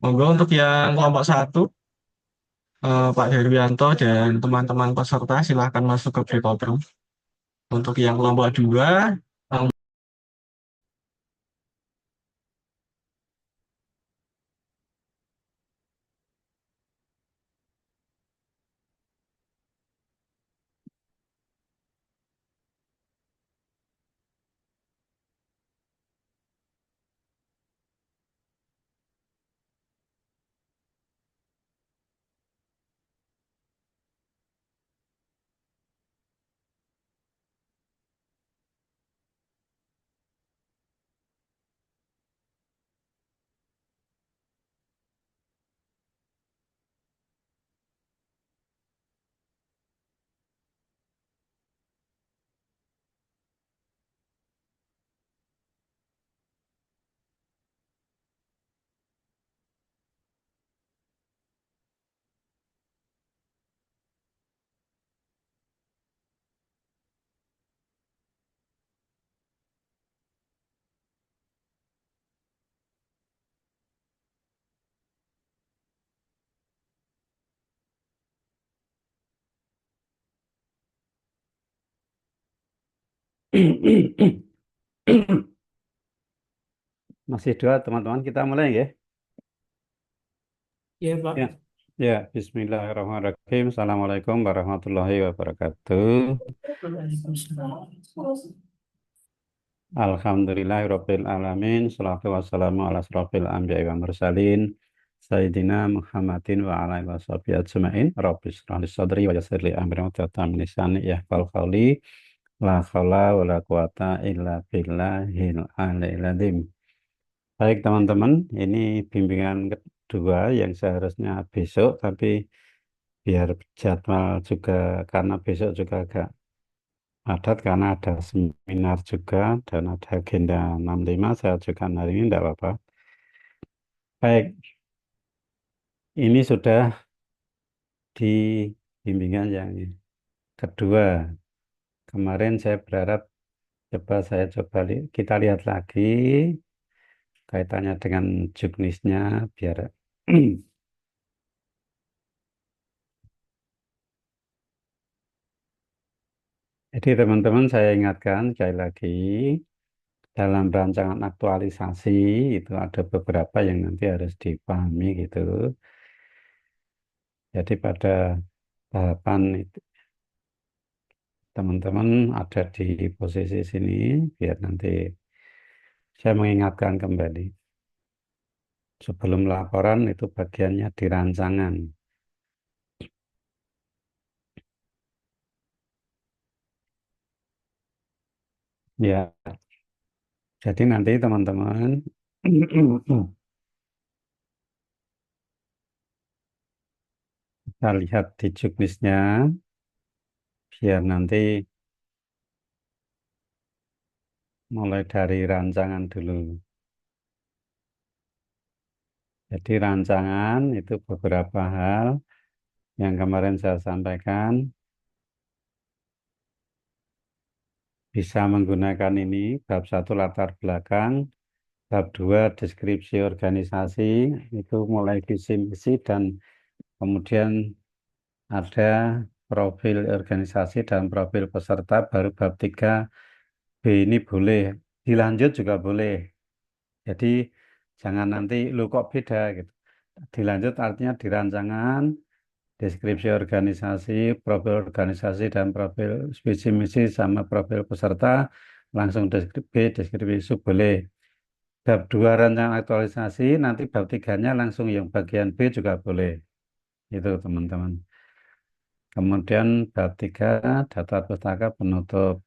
Monggo untuk yang kelompok satu, Pak Herwianto dan teman-teman peserta silahkan masuk ke breakout room. Untuk yang kelompok dua, Masih dua teman-teman kita mulai ya. Ya, Ya, Pak. ya. Bismillahirrahmanirrahim. Assalamualaikum warahmatullahi wabarakatuh. Waalaikumsalam. Alhamdulillahirabbil alamin. Shalatu wassalamu ala asrofil anbiya'i wa mursalin. Sayyidina Muhammadin wa ala alihi washabihi ajmain. Rabbi shrah li sadri wa yassir li amri wa hlul min lisani yafqahu qawli. La haula wa la quwata illa billahil aliyil azim. Baik teman-teman, ini bimbingan kedua yang seharusnya besok, tapi biar jadwal juga karena besok juga agak padat karena ada seminar juga dan ada agenda 65 saya ajukan hari ini tidak apa-apa. Baik, ini sudah di bimbingan yang kedua. Kemarin saya berharap kita lihat lagi kaitannya dengan juknisnya biar jadi teman-teman saya ingatkan sekali lagi dalam rancangan aktualisasi itu ada beberapa yang nanti harus dipahami gitu. Jadi pada tahapan itu teman-teman ada di posisi sini biar nanti saya mengingatkan kembali. Sebelum laporan itu bagiannya di rancangan. Ya, jadi nanti teman-teman kita lihat di juknisnya biar nanti mulai dari rancangan dulu. Jadi rancangan itu beberapa hal yang kemarin saya sampaikan bisa menggunakan ini bab satu latar belakang, bab dua deskripsi organisasi itu mulai visi misi dan kemudian ada profil organisasi dan profil peserta baru bab 3 B ini boleh dilanjut juga boleh. Jadi jangan nanti lu kok beda gitu. Dilanjut artinya di rancangan deskripsi organisasi, profil organisasi dan profil visi misi sama profil peserta langsung deskripsi isu boleh. Bab 2 rancangan aktualisasi nanti bab 3-nya langsung yang bagian B juga boleh. Itu teman-teman. Kemudian bab 3 data pustaka penutup.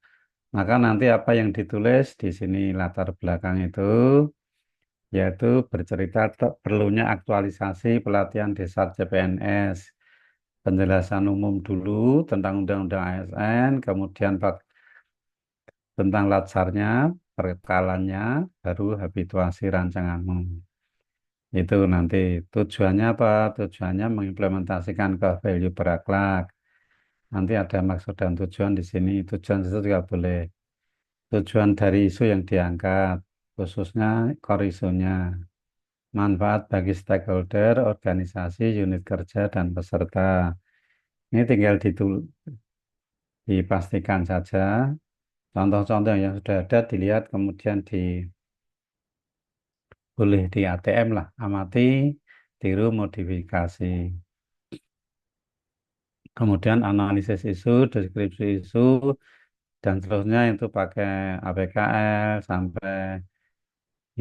Maka nanti apa yang ditulis di sini latar belakang itu yaitu bercerita perlunya aktualisasi pelatihan desa CPNS, penjelasan umum dulu tentang Undang-Undang ASN, kemudian tentang latsarnya, perkalannya, baru habituasi rancanganmu. Itu nanti tujuannya apa? Tujuannya mengimplementasikan ke value berakhlak. Nanti ada maksud dan tujuan di sini. Tujuan itu juga boleh. Tujuan dari isu yang diangkat, khususnya core isunya. manfaat bagi stakeholder, organisasi, unit kerja, dan peserta. Ini tinggal dipastikan saja. Contoh-contoh yang sudah ada dilihat, kemudian boleh di ATM lah, amati, tiru, modifikasi. Kemudian analisis isu, deskripsi isu, dan seterusnya itu pakai APKL sampai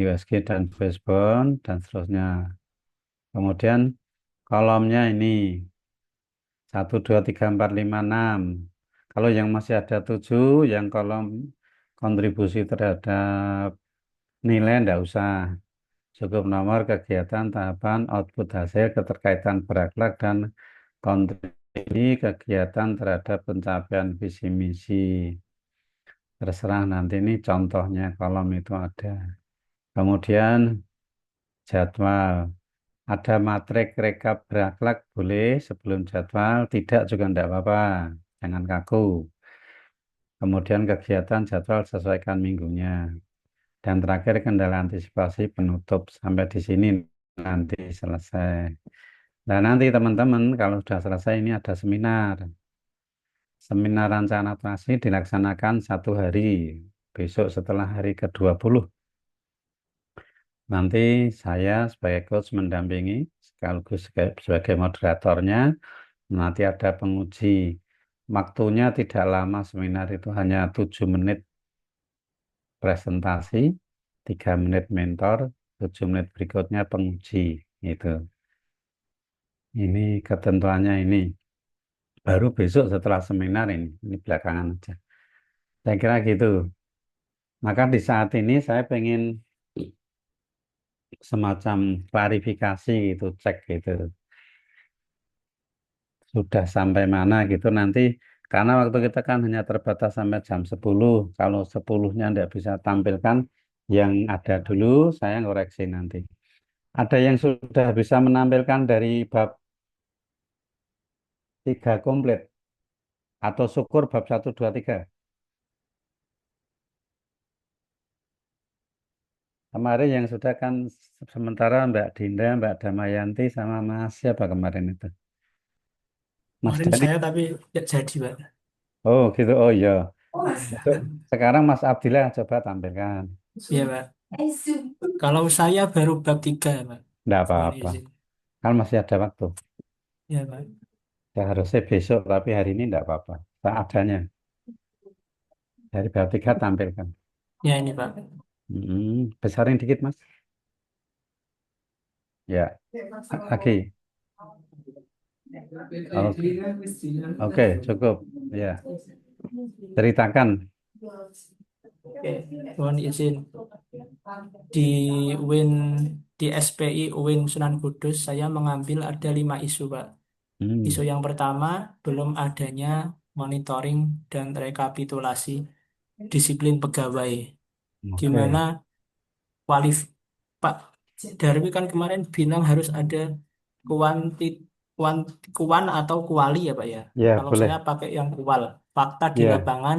USG dan Basebone, dan seterusnya. Kemudian kolomnya ini 1, 2, 3, 4, 5, 6. Kalau yang masih ada 7, yang kolom kontribusi terhadap nilai enggak usah. Cukup nomor kegiatan, tahapan, output hasil, keterkaitan berakhlak, dan kontribusi kegiatan terhadap pencapaian visi misi. Terserah nanti ini contohnya kolom itu ada. Kemudian jadwal. Ada matrik rekap berakhlak boleh sebelum jadwal, tidak juga tidak apa-apa. Jangan kaku. Kemudian kegiatan jadwal sesuaikan minggunya. Dan terakhir kendala antisipasi penutup sampai di sini nanti selesai. Nah nanti teman-teman kalau sudah selesai ini ada seminar. Seminar rencana operasi dilaksanakan 1 hari. Besok setelah hari ke-20. Nanti saya sebagai coach mendampingi sekaligus sebagai moderatornya. Nanti ada penguji. Waktunya tidak lama seminar itu hanya 7 menit presentasi, 3 menit mentor, 7 menit berikutnya penguji. Itu. Ini ketentuannya ini. Baru besok setelah seminar ini belakangan aja. Saya kira gitu. Maka di saat ini saya pengen semacam klarifikasi gitu, cek gitu. Sudah sampai mana gitu nanti karena waktu kita kan hanya terbatas sampai jam 10. Kalau 10-nya tidak bisa tampilkan yang ada dulu, saya ngoreksi nanti. Ada yang sudah bisa menampilkan dari bab 3 komplit atau syukur bab 1, 2, 3. Kemarin yang sudah kan sementara Mbak Dinda, Mbak Damayanti sama Mas siapa kemarin itu? Mas Kemarin Dani. saya tapi tidak jadi, Pak. Oh gitu. Oh iya. Sekarang Mas Abdillah coba tampilkan. Iya, Pak. Kalau saya baru bab 3, Pak. Enggak Mohon apa-apa. izin. Kan masih ada waktu. Iya, Pak. Ya, harusnya besok, tapi hari ini enggak apa-apa. Seadanya. Dari bab 3 tampilkan. Ya, ini, Pak. Besarin dikit, Mas. Ya, lagi. Oke, oke, cukup. Ya, ceritakan. Oke, mohon izin. Di UIN, di SPI UIN Sunan Kudus, saya mengambil ada 5 isu, Pak. Isu Hmm, yang pertama, belum adanya monitoring dan rekapitulasi disiplin pegawai. Di mana oke. kualif Pak Darwi kan kemarin bilang harus ada kuanti kuan kuan atau kuali ya Pak ya. Ya, Kalau saya boleh. pakai yang kual. Fakta di Ya, lapangan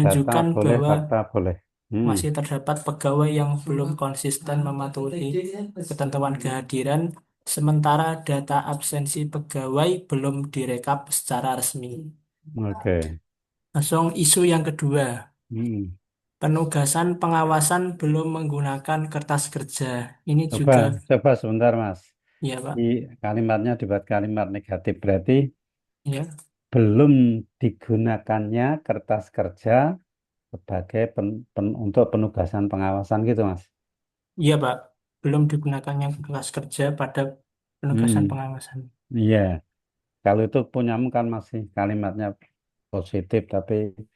data menunjukkan boleh, bahwa fakta boleh. masih terdapat pegawai yang belum konsisten mematuhi ketentuan kehadiran, sementara data absensi pegawai belum direkap secara resmi. Oke. Langsung isu yang kedua, Hmm. penugasan pengawasan belum menggunakan kertas kerja. Ini Coba, juga, coba sebentar, Mas. ya Di Pak, kalimatnya dibuat kalimat negatif berarti ya, belum digunakannya kertas kerja sebagai untuk penugasan pengawasan gitu, Mas. iya Pak, belum digunakannya kertas kerja pada penugasan Hmm, pengawasan. iya. Kalau itu punyamu kan masih kalimatnya positif, tapi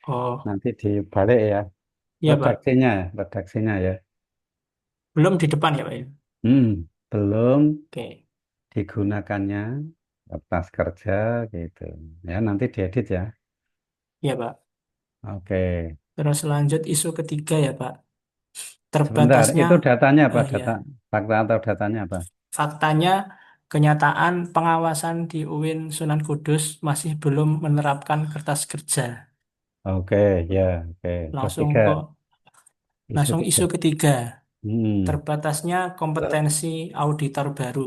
Oh, nanti dibalik ya. iya Pak, Redaksinya ya. belum di depan ya Pak ya. Belum Oke, digunakannya kertas kerja gitu. Ya, nanti diedit ya. iya Pak. Oke. Terus lanjut isu ketiga ya Pak, Sebentar, terbatasnya, itu datanya apa? ya, Fakta atau datanya apa? faktanya kenyataan pengawasan di UIN Sunan Kudus masih belum menerapkan kertas kerja. Oke, ya, oke. Bab Langsung tiga, kok, isu langsung tiga. isu ketiga. Hmm. Terbatasnya kompetensi auditor baru.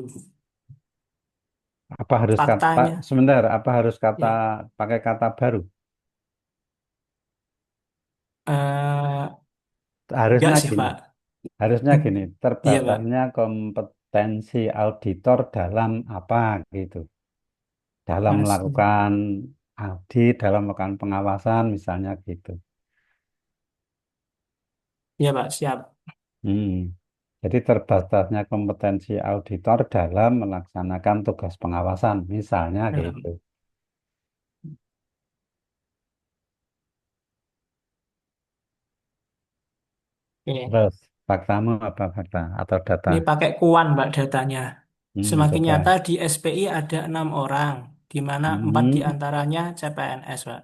Apa harus kata, Faktanya, sebentar, apa harus kata, ya, pakai kata baru? enggak Harusnya sih gini, Pak. harusnya gini, Iya Pak. terbatasnya kompetensi auditor dalam apa gitu. Dalam Mas, melakukan audit, dalam melakukan pengawasan, misalnya gitu. iya Pak, siap. Hmm. Jadi terbatasnya kompetensi auditor dalam melaksanakan tugas pengawasan, misalnya gitu. Hmm, Oke. Terus, faktamu apa fakta atau data? Ini pakai kuan Pak datanya. Semakin nyata Coba. di SPI ada 6 orang, di mana 4 Hmm, diantaranya CPNS Pak.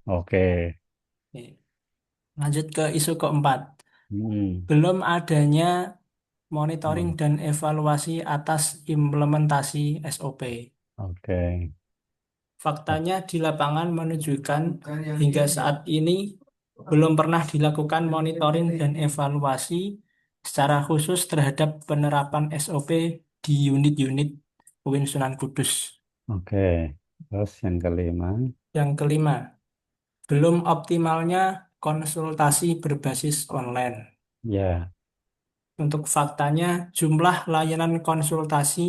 oke. Oke. Lanjut ke isu keempat. Hmm, Belum adanya monitoring oh, dan evaluasi atas implementasi SOP. oke. Faktanya di lapangan menunjukkan hingga saat ini belum pernah dilakukan monitoring dan evaluasi secara khusus terhadap penerapan SOP di unit-unit UIN Sunan Kudus. Oke. Terus yang kelima, Yang kelima, belum optimalnya konsultasi berbasis online. ya, Untuk faktanya, jumlah layanan konsultasi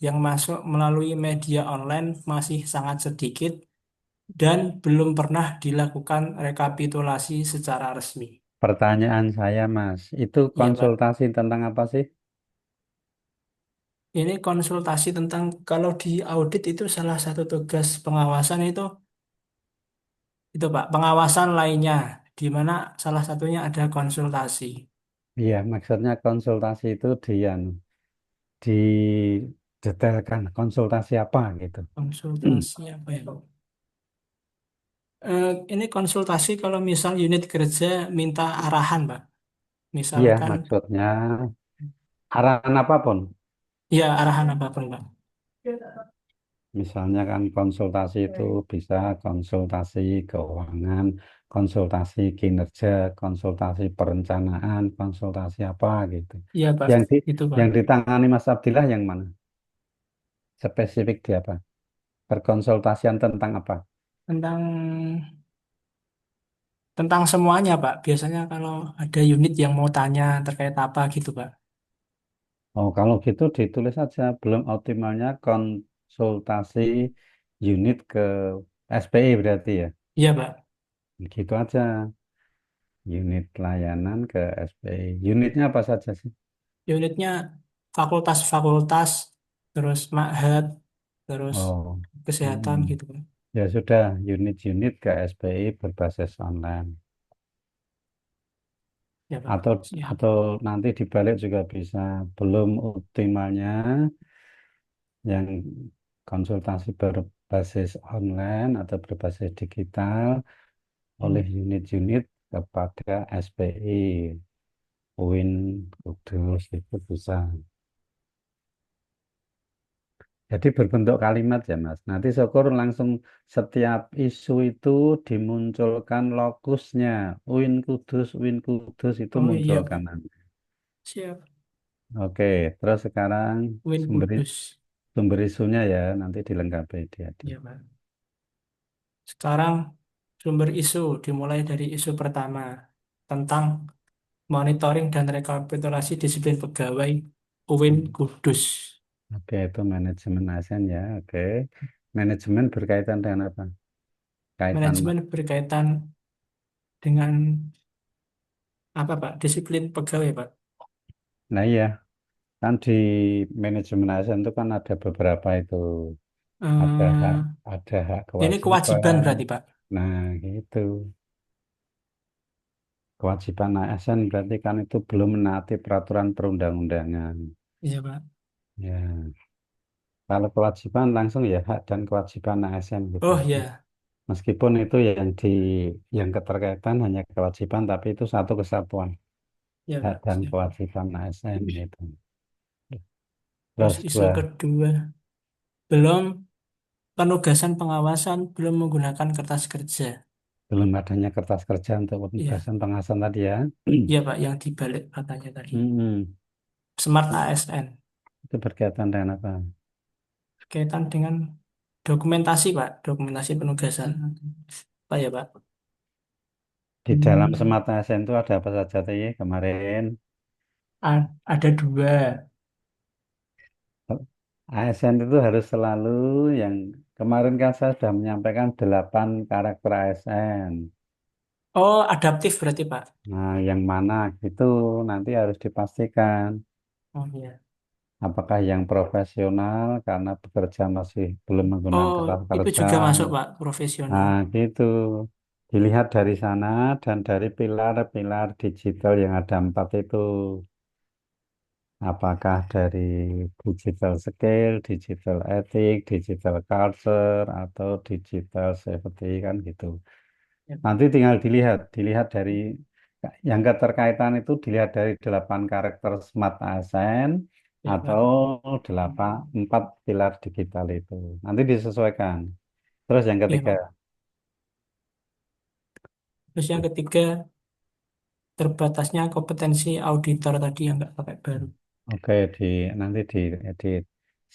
yang masuk melalui media online masih sangat sedikit dan belum pernah dilakukan rekapitulasi secara resmi. pertanyaan saya, Mas, itu Ya, Pak. konsultasi tentang apa sih? Ini konsultasi tentang kalau di audit itu salah satu tugas pengawasan itu Pak, pengawasan lainnya di mana salah satunya ada konsultasi. Iya, maksudnya konsultasi itu didetailkan konsultasi apa gitu. Konsultasi apa ya, Pak? Ini konsultasi kalau misal unit kerja minta arahan, Pak. Iya, Misalkan, maksudnya arahan apapun. ya arahan apapun, Pak. Misalnya kan konsultasi itu bisa konsultasi keuangan, konsultasi kinerja, konsultasi perencanaan, konsultasi apa gitu. Iya, Pak. Yang di Itu, Pak. yang ditangani Mas Abdillah yang mana? Spesifik di apa? Perkonsultasian tentang apa? Tentang tentang semuanya, Pak. Biasanya kalau ada unit yang mau tanya terkait apa gitu, Pak. Oh, kalau gitu ditulis saja belum optimalnya konsultasi unit ke SPI berarti ya. Iya, Pak. Gitu aja. Unit layanan ke SPI. Unitnya apa saja sih? Unitnya fakultas-fakultas, terus ma'had, terus Oh, kesehatan mm. gitu, Pak. Ya sudah, unit-unit ke SPI berbasis online. Ya, Pak. Atau Siap. atau nanti dibalik juga bisa. Belum optimalnya yang konsultasi berbasis online atau berbasis digital oleh unit-unit kepada SPI, UIN Kudus itu bisa. Jadi berbentuk kalimat ya Mas. Nanti syukur langsung setiap isu itu dimunculkan lokusnya. UIN Kudus itu Oh iya, munculkan Pak. nanti. Siap. Oke, terus sekarang Win sumber Kudus. sumber isunya ya nanti dilengkapi dia. Iya, Pak. Sekarang sumber isu dimulai dari isu pertama tentang monitoring dan rekapitulasi disiplin pegawai UIN Hmm. Kudus. Oke, itu manajemen ASN ya. Oke, manajemen berkaitan dengan apa? Kaitan, Manajemen berkaitan dengan apa, Pak? Disiplin pegawai, Pak. nah iya, kan di manajemen ASN itu kan ada beberapa itu. Ada hak, Eh, ada hak ini kewajiban kewajiban. berarti, Pak. Nah, gitu. Kewajiban ASN berarti kan itu belum menaati peraturan perundang-undangan. Iya, Pak. Ya, kalau kewajiban langsung ya hak dan kewajiban ASN gitu. Oh ya, Meskipun itu yang keterkaitan hanya kewajiban, tapi itu satu kesatuan ya, hak Pak. dan Siap. kewajiban ASN gitu. Terus Terus isu dua, kedua, belum penugasan pengawasan belum menggunakan kertas kerja. belum adanya kertas kerja untuk Iya, penugasan pengawasan tadi ya. iya Pak, yang dibalik katanya tadi. Hmm, Smart ASN. itu berkaitan dengan apa? Berkaitan dengan dokumentasi, Pak. Dokumentasi penugasan. Apa ya, Pak? Di dalam Smart ASN itu ada apa saja tadi kemarin? Ada dua. ASN itu harus selalu yang kemarin kan saya sudah menyampaikan 8 karakter ASN. Oh, adaptif berarti, Pak. Nah, yang mana itu nanti harus dipastikan Oh, iya. apakah yang profesional karena bekerja masih belum menggunakan Oh, kertas itu kerja. juga masuk, Pak, profesional. Nah, gitu. Dilihat dari sana dan dari pilar-pilar digital yang ada 4 itu. Apakah dari digital skill, digital ethic, digital culture, atau digital safety kan gitu. Ya, Nanti tinggal dilihat dari yang keterkaitan itu dilihat dari 8 karakter Smart ASN ya, atau Pak. 4 pilar digital itu. Nanti disesuaikan. Terus yang Iya, ketiga, Pak. Terus yang ketiga, terbatasnya kompetensi auditor tadi yang nggak pakai baru. oke nanti di edit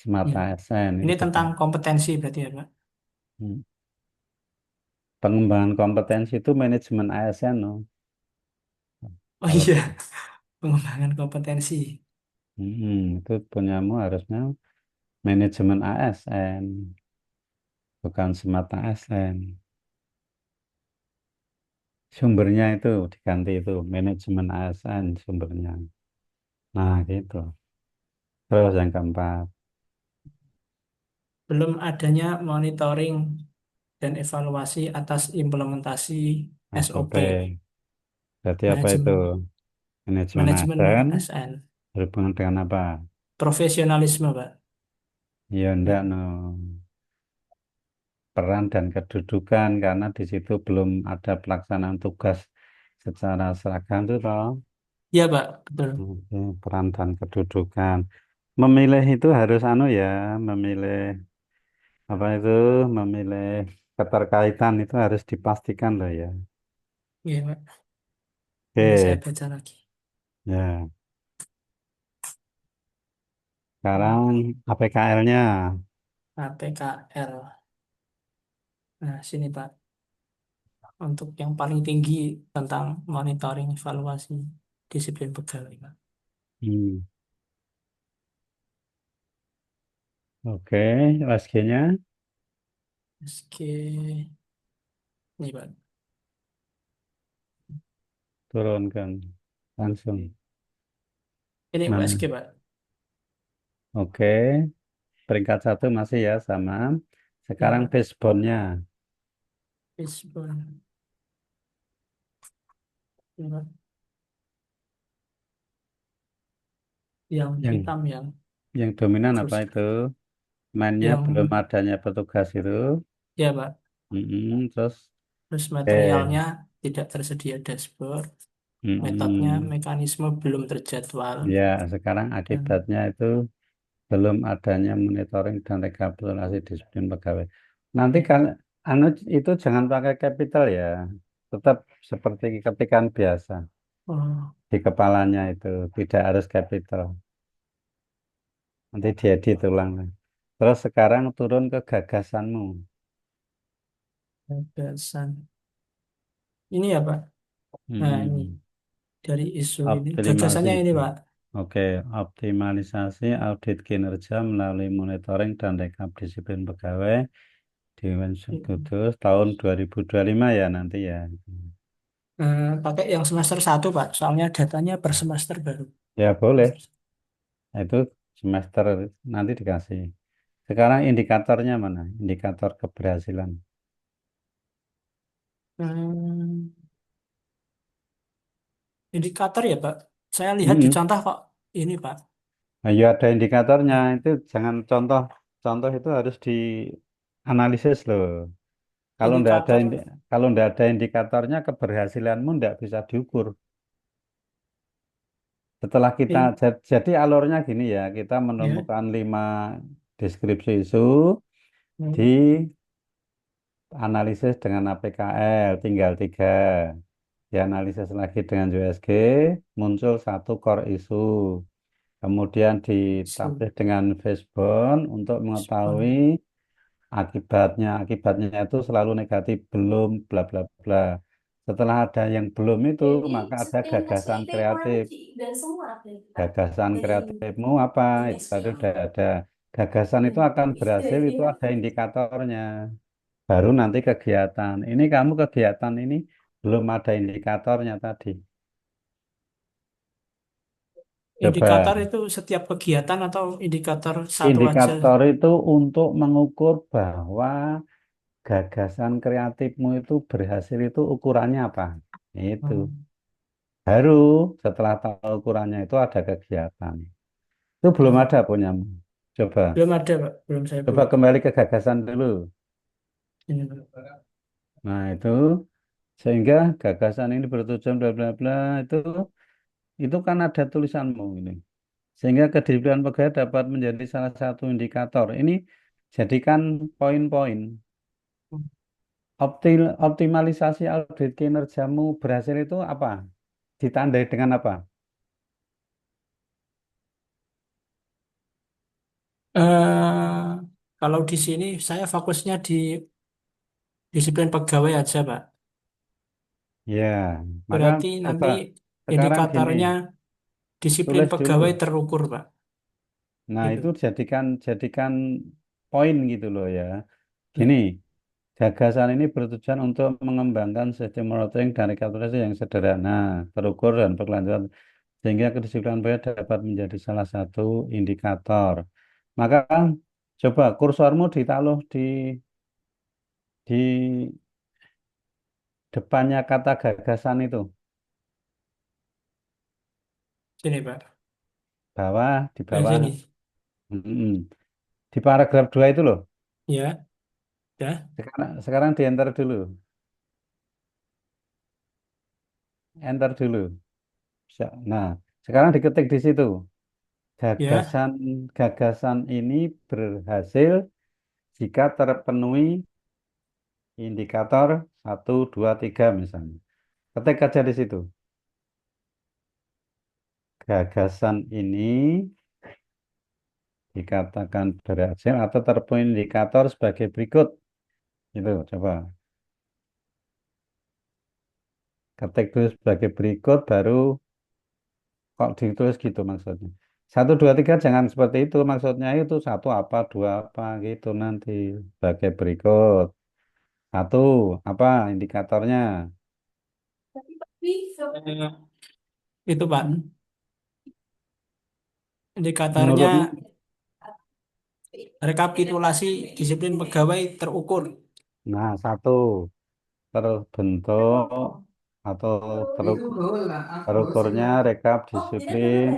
Smart Ya. ASN Ini itu tentang kompetensi berarti ya, Pak. hmm, pengembangan kompetensi itu manajemen ASN no. Oh Kalau iya, pengembangan kompetensi. itu punyamu harusnya manajemen ASN, bukan semata ASN. Sumbernya itu diganti itu, manajemen ASN sumbernya. Nah, gitu. Terus yang keempat, Belum adanya monitoring dan evaluasi atas implementasi SOP SOP. Berarti apa itu? manajemen Manajemen manajemen ASN ASN. berhubungan dengan apa? Profesionalisme, Pak. Ya, enggak, no. Peran dan kedudukan, karena di situ belum ada pelaksanaan tugas secara seragam itu toh. Iya, Pak, betul. Oke, peran dan kedudukan. Memilih itu harus anu ya, memilih apa itu, memilih keterkaitan itu harus dipastikan loh ya. Iya, Pak. Ini saya Oke, baca lagi. ya. Sekarang APKL-nya. APKL. Nah, sini, Pak. Untuk yang paling tinggi tentang monitoring evaluasi disiplin pegawai, Pak. Hmm. Oke, USG-nya SG. Ini, Pak. turunkan langsung. Ini Mana? USG, Pak. Oke, peringkat 1 masih ya sama. Ya, Sekarang Pak. basebone-nya Fishbone. Ini, Pak. Yang yang hitam, yang yang dominan apa terus itu? Mainnya belum yang adanya petugas itu. ya, Pak. Terus, Terus oke. materialnya tidak tersedia dashboard. Metodenya, Mm-mm. mekanisme belum terjadwal. Ya, sekarang Dan akibatnya itu belum adanya monitoring dan rekapitulasi disiplin pegawai. Nanti ya, kan anu itu jangan pakai capital ya. Tetap seperti ketikan biasa oh, di kepalanya itu tidak harus capital. Nanti diedit ulang. Terus sekarang turun ke gagasanmu. gagasan. Ini ya, Pak. Nah, ini Mm-mm. dari isu ini. Optimalisasi. Gagasannya ini, Pak. Oke, optimalisasi audit kinerja melalui monitoring dan rekap disiplin pegawai Dewan Kudus tahun 2025 ya nanti ya. Pakai yang semester satu, Pak. Soalnya datanya per semester baru. Ya boleh, itu semester nanti dikasih. Sekarang indikatornya mana? Indikator keberhasilan. Hmm, indikator ya, Pak. Saya lihat di Mm-mm. contoh kok ini, Pak. Nah, ya ada indikatornya. Itu jangan contoh, contoh itu harus dianalisis loh. Kalau ndak ada Indikator kalau ndak ada indikatornya keberhasilanmu ndak bisa diukur. Setelah kita in, jadi alurnya gini ya, kita ya. menemukan 5 deskripsi isu Hmm, di analisis dengan APKL tinggal 3. Dianalisis lagi dengan USG, muncul satu core issue. Kemudian So, ditapis dengan Fishbone untuk mengetahui akibatnya. Akibatnya itu selalu negatif, belum bla bla bla. Setelah ada yang belum itu, maka ada gagasan kreatif. Gagasan kreatifmu apa? Itu tadi udah ada. Gagasan itu akan berhasil, itu ada indikatornya. Baru nanti kegiatan. Ini kamu kegiatan ini belum ada indikatornya tadi. Coba indikator itu setiap kegiatan atau indikator satu aja? indikator itu untuk mengukur bahwa gagasan kreatifmu itu berhasil itu ukurannya apa? Itu. Hmm. Baru setelah tahu ukurannya itu ada kegiatan. Itu belum ada Hmm. punyamu. Coba, Belum ada, Pak. Belum saya coba buat. kembali ke gagasan dulu. Ini, Pak. Nah, itu sehingga gagasan ini bertujuan bla bla bla itu kan ada tulisanmu ini. Sehingga kedisiplinan pegawai dapat menjadi salah satu indikator. Ini jadikan poin-poin. Optimalisasi audit kinerjamu berhasil itu apa? Ditandai dengan apa? Eh, Kalau di sini saya fokusnya di disiplin pegawai aja, Pak. Ya, maka Berarti coba nanti sekarang gini, indikatornya disiplin tulis pegawai dulu. terukur, Pak. Nah, itu Itu. jadikan poin gitu loh ya. Ya. Gini, gagasan ini bertujuan untuk mengembangkan sistem monitoring dan rekapitulasi yang sederhana, terukur dan berkelanjutan sehingga kedisiplinan pegawai dapat menjadi salah satu indikator. Maka coba kursormu ditaruh di depannya kata gagasan itu, Sini, Pak. di Nah, bawah, sini. mm, di paragraf 2 itu loh. Ya, ya, Sekarang di enter dulu, enter dulu. Nah, sekarang diketik di situ. ya. Gagasan gagasan ini berhasil jika terpenuhi indikator satu 2 3 misalnya. Ketik aja di situ. Gagasan ini dikatakan berhasil atau terpenuhi indikator sebagai berikut. Itu coba ketik dulu sebagai berikut baru kok ditulis gitu maksudnya. Satu, dua, tiga jangan seperti itu maksudnya itu satu apa, dua apa gitu nanti sebagai berikut. Satu, apa indikatornya? Eh, itu, Pak. Indikatornya Menurutmu, rekapitulasi disiplin pegawai terukur. nah satu terbentuk atau terukurnya rekap disiplin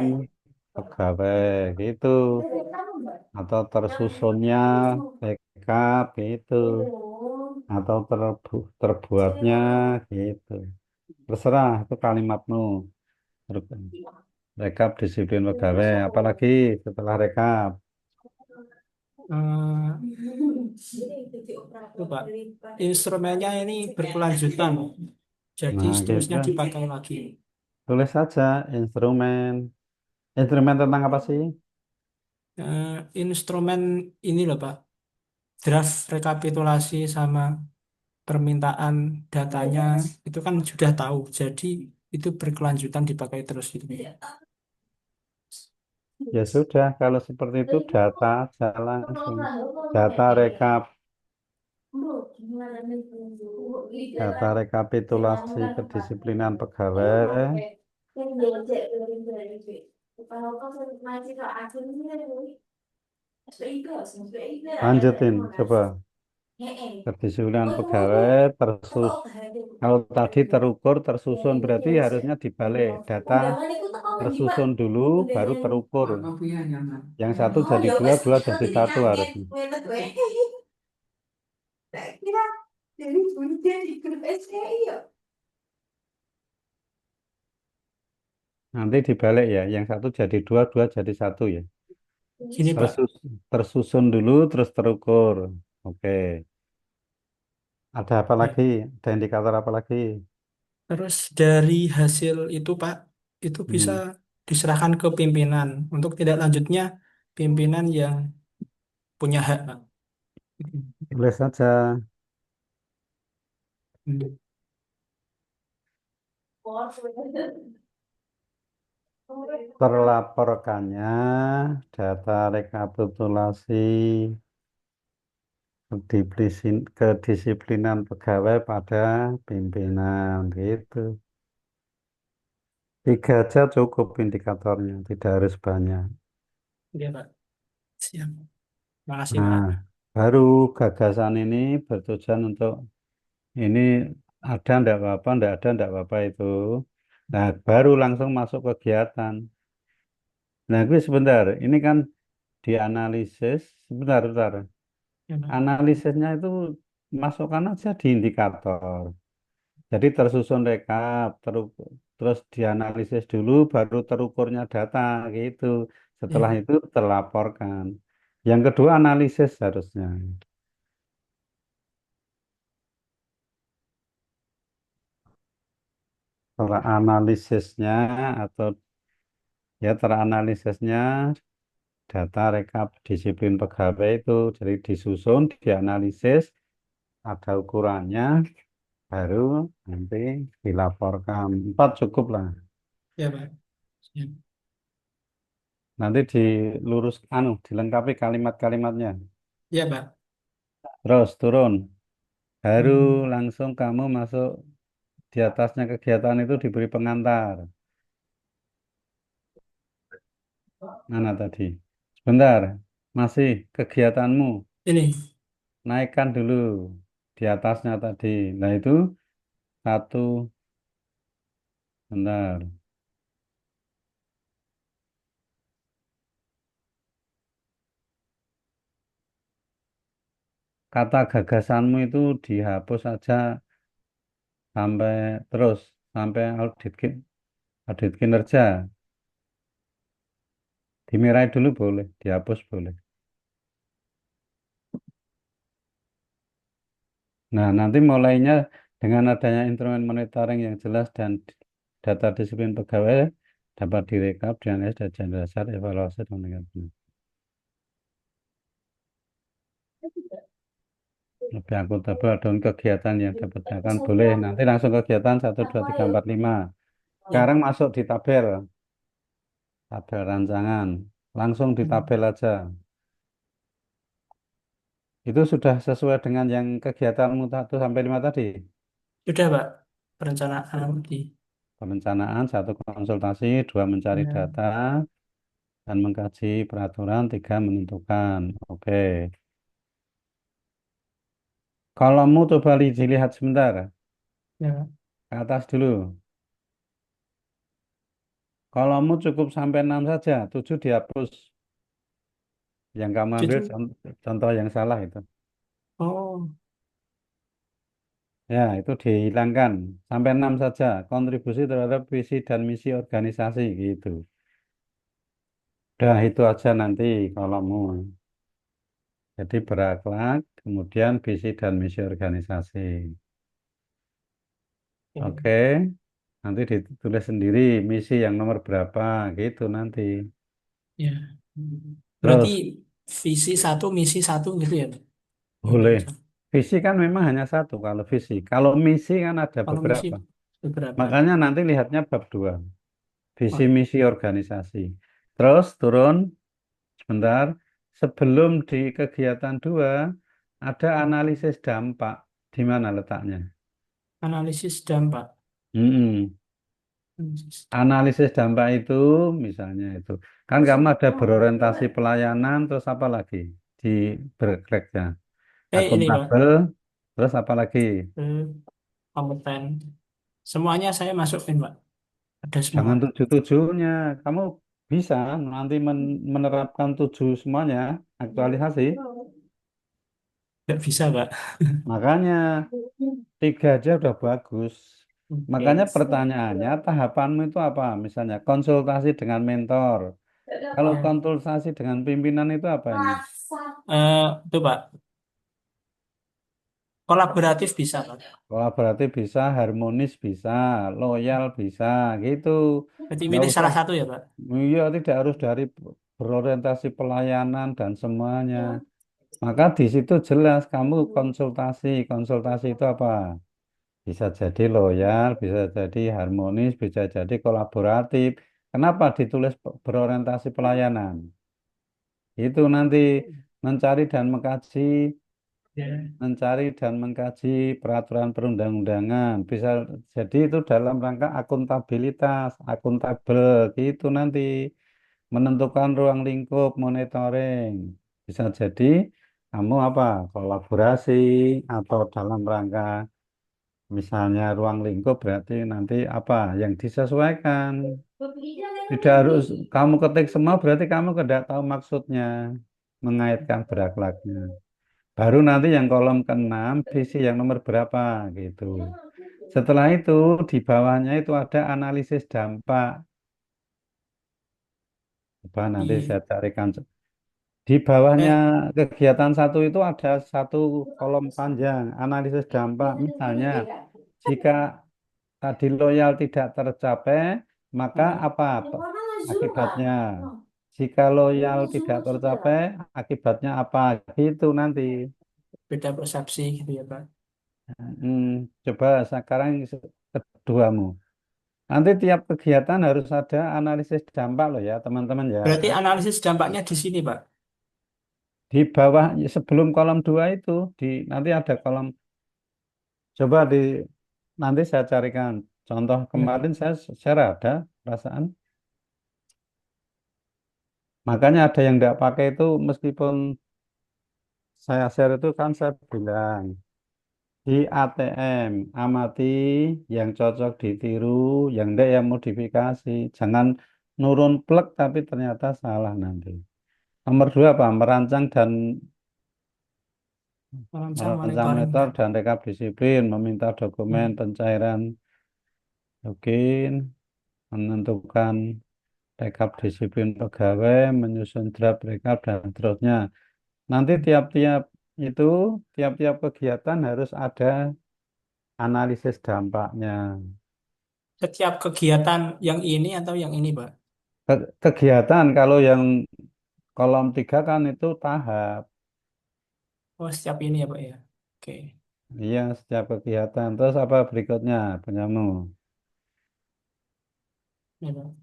pegawai gitu atau tersusunnya rekap gitu atau terbuatnya gitu. Terserah itu kalimatmu. Rekap disiplin pegawai, apalagi setelah rekap. Eh, itu, Pak. Instrumennya ini berkelanjutan. Jadi Nah, gitu. seterusnya dipakai lagi. Tulis saja instrumen. Instrumen tentang apa sih? Instrumen ini loh, Pak. Draft rekapitulasi sama permintaan datanya itu kan sudah tahu. Jadi itu berkelanjutan dipakai terus gitu. Ya sudah, kalau seperti itu data saya langsung. Data rekap, data rekapitulasi kedisiplinan pegawai. Lanjutin, coba. Kedisiplinan pegawai kalau tadi terukur, tersusun berarti harusnya dibalik. Data tersusun dulu, baru terukur. Yang satu jadi dua, dua jadi satu harusnya. Nanti dibalik ya, yang satu jadi dua, dua jadi satu ya. Gini, Pak. Tersusun dulu, terus terukur. Oke. Ada apa Ya. lagi? Ada indikator apa lagi? Terus dari hasil itu Pak, itu bisa Hmm, diserahkan ke pimpinan. Untuk tidak lanjutnya, pimpinan yang punya hak, Pak. Tulis saja. Hmm. Terlaporkannya data rekapitulasi kedisiplinan pegawai pada pimpinan gitu. 3 aja cukup indikatornya, tidak harus banyak. Ya, Pak. Siap. Makasih, Nah, Pak. baru gagasan ini bertujuan untuk ini ada ndak apa-apa, ndak ada ndak apa-apa itu. Nah, baru langsung masuk kegiatan. Nah, gue sebentar, ini kan dianalisis, sebentar, sebentar. Ya, Pak. Analisisnya itu masukkan aja di indikator. Jadi tersusun rekap, terus dianalisis dulu, baru terukurnya data gitu. Setelah Ya, itu terlaporkan. Yang kedua analisis harusnya. Teranalisisnya atau ya teranalisisnya data rekap disiplin pegawai itu. Jadi disusun, dianalisis, ada ukurannya, baru nanti dilaporkan. 4 cukup lah. ya, Pak. Siap. Nanti dilurus, dilengkapi kalimat-kalimatnya. Ya, Pak. Terus turun. Baru Hmm. langsung kamu masuk di atasnya kegiatan itu diberi pengantar. Mana tadi? Sebentar, masih kegiatanmu. Ini, Naikkan dulu di atasnya tadi. Nah itu satu, bentar. Kata gagasanmu itu dihapus saja sampai terus sampai audit kinerja. Dimerahi dulu boleh, dihapus boleh. Nah, nanti mulainya dengan adanya instrumen monitoring yang jelas dan data disiplin pegawai dapat direkap, dianalisis, dan jadi dasar evaluasi dan meningkatkan. Lebih akuntabel dong kegiatan yang dikerjakan. Boleh, nanti langsung kegiatan 1, 2, 3, 4, 5. ya, Sekarang masuk di tabel rancangan. Langsung di hmm, tabel aja. Itu sudah sesuai dengan yang kegiatanmu 1 sampai 5 tadi. sudah, Pak. Perencanaan di. Perencanaan, 1 konsultasi, 2 mencari Ya, data, dan mengkaji peraturan, 3 menentukan. Oke. Kolommu coba dilihat sebentar. ya. Ke atas dulu. Kolommu cukup sampai 6 saja. 7 dihapus. Yang kamu ambil Itu, contoh yang salah itu. oh, Ya, itu dihilangkan. Sampai 6 saja. Kontribusi terhadap visi dan misi organisasi gitu. Udah itu aja nanti kolommu. Jadi berakhlak, kemudian visi dan misi organisasi. ya. Oke. Nanti ditulis sendiri misi yang nomor berapa gitu nanti. Ya. Berarti Terus visi satu, misi satu gitu ya, Pak? boleh. Untuk Visi kan memang hanya satu kalau visi. Kalau misi kan ada kalau misi beberapa. beberapa. Makanya nanti lihatnya bab 2. Visi Oh, misi organisasi. Terus turun sebentar. Sebelum di kegiatan 2 ada analisis dampak. Di mana letaknya? analisis dampak. Mm-mm. Analisis. Analisis dampak itu misalnya itu. Kan kamu ada berorientasi pelayanan terus apa lagi? Di bergeraknya. Ini Pak, Akuntabel terus apa lagi? eh, kompeten. Semuanya saya masukin Pak, ada semua. Jangan 7-7-nya. Kamu bisa nanti menerapkan 7 semuanya, aktualisasi. Nggak bisa Pak. Makanya 3 aja udah bagus. Makanya Oke. pertanyaannya tahapanmu itu apa? Misalnya konsultasi dengan mentor. Kalau Ya. konsultasi dengan pimpinan itu apa ini? Itu Pak, Kolaboratif bisa, Pak. Kolaboratif bisa, harmonis bisa, loyal bisa, gitu. Berarti Nggak milih usah, salah satu ya, Pak. iya tidak harus dari berorientasi pelayanan dan semuanya. Maka di situ jelas kamu konsultasi. Konsultasi itu apa? Bisa jadi loyal, bisa jadi harmonis, bisa jadi kolaboratif. Kenapa ditulis berorientasi pelayanan? Itu nanti mencari dan mengkaji, mencari dan mengkaji peraturan perundang-undangan. Bisa jadi itu dalam rangka akuntabilitas, akuntabel gitu nanti menentukan ruang lingkup monitoring. Bisa jadi kamu apa? Kolaborasi atau dalam rangka misalnya ruang lingkup berarti nanti apa yang disesuaikan. Tidak harus kamu ketik semua berarti kamu tidak tahu maksudnya mengaitkan berakhlaknya. Baru nanti yang kolom ke-6 visi yang nomor berapa gitu. Setelah itu di bawahnya itu ada analisis dampak. Coba nanti Iya. saya carikan. Di bawahnya Eh, kegiatan satu itu ada satu kolom panjang analisis dampak. Misalnya jika tadi loyal tidak tercapai, maka apa akibatnya? Jika loyal tidak tercapai, akibatnya apa? Gitu nanti. beda persepsi gitu ya, Pak. Hmm, coba sekarang keduamu. Nanti tiap kegiatan harus ada analisis dampak loh ya, teman-teman ya. Berarti analisis dampaknya di sini, Pak. Di bawah sebelum kolom 2 itu nanti ada kolom. Coba nanti saya carikan contoh Ya. kemarin saya share ada perasaan. Makanya ada yang tidak pakai itu meskipun saya share itu kan saya bilang di ATM amati yang cocok ditiru, yang tidak yang modifikasi. Jangan nurun plek tapi ternyata salah nanti. Nomor 2 apa? Merancang Merancang monitoring. monitor dan rekap disiplin, meminta dokumen Hmm. pencairan login, menentukan rekap disiplin pegawai, menyusun draft rekap dan seterusnya. Nanti tiap-tiap itu, tiap-tiap kegiatan harus ada analisis dampaknya. Setiap kegiatan yang ini atau yang ini, Pak? Kegiatan kalau yang kolom 3 kan itu tahap. Oh, setiap ini ya, Pak ya. Oke. Iya, setiap kegiatan. Terus apa berikutnya, punyamu? Ya, Pak.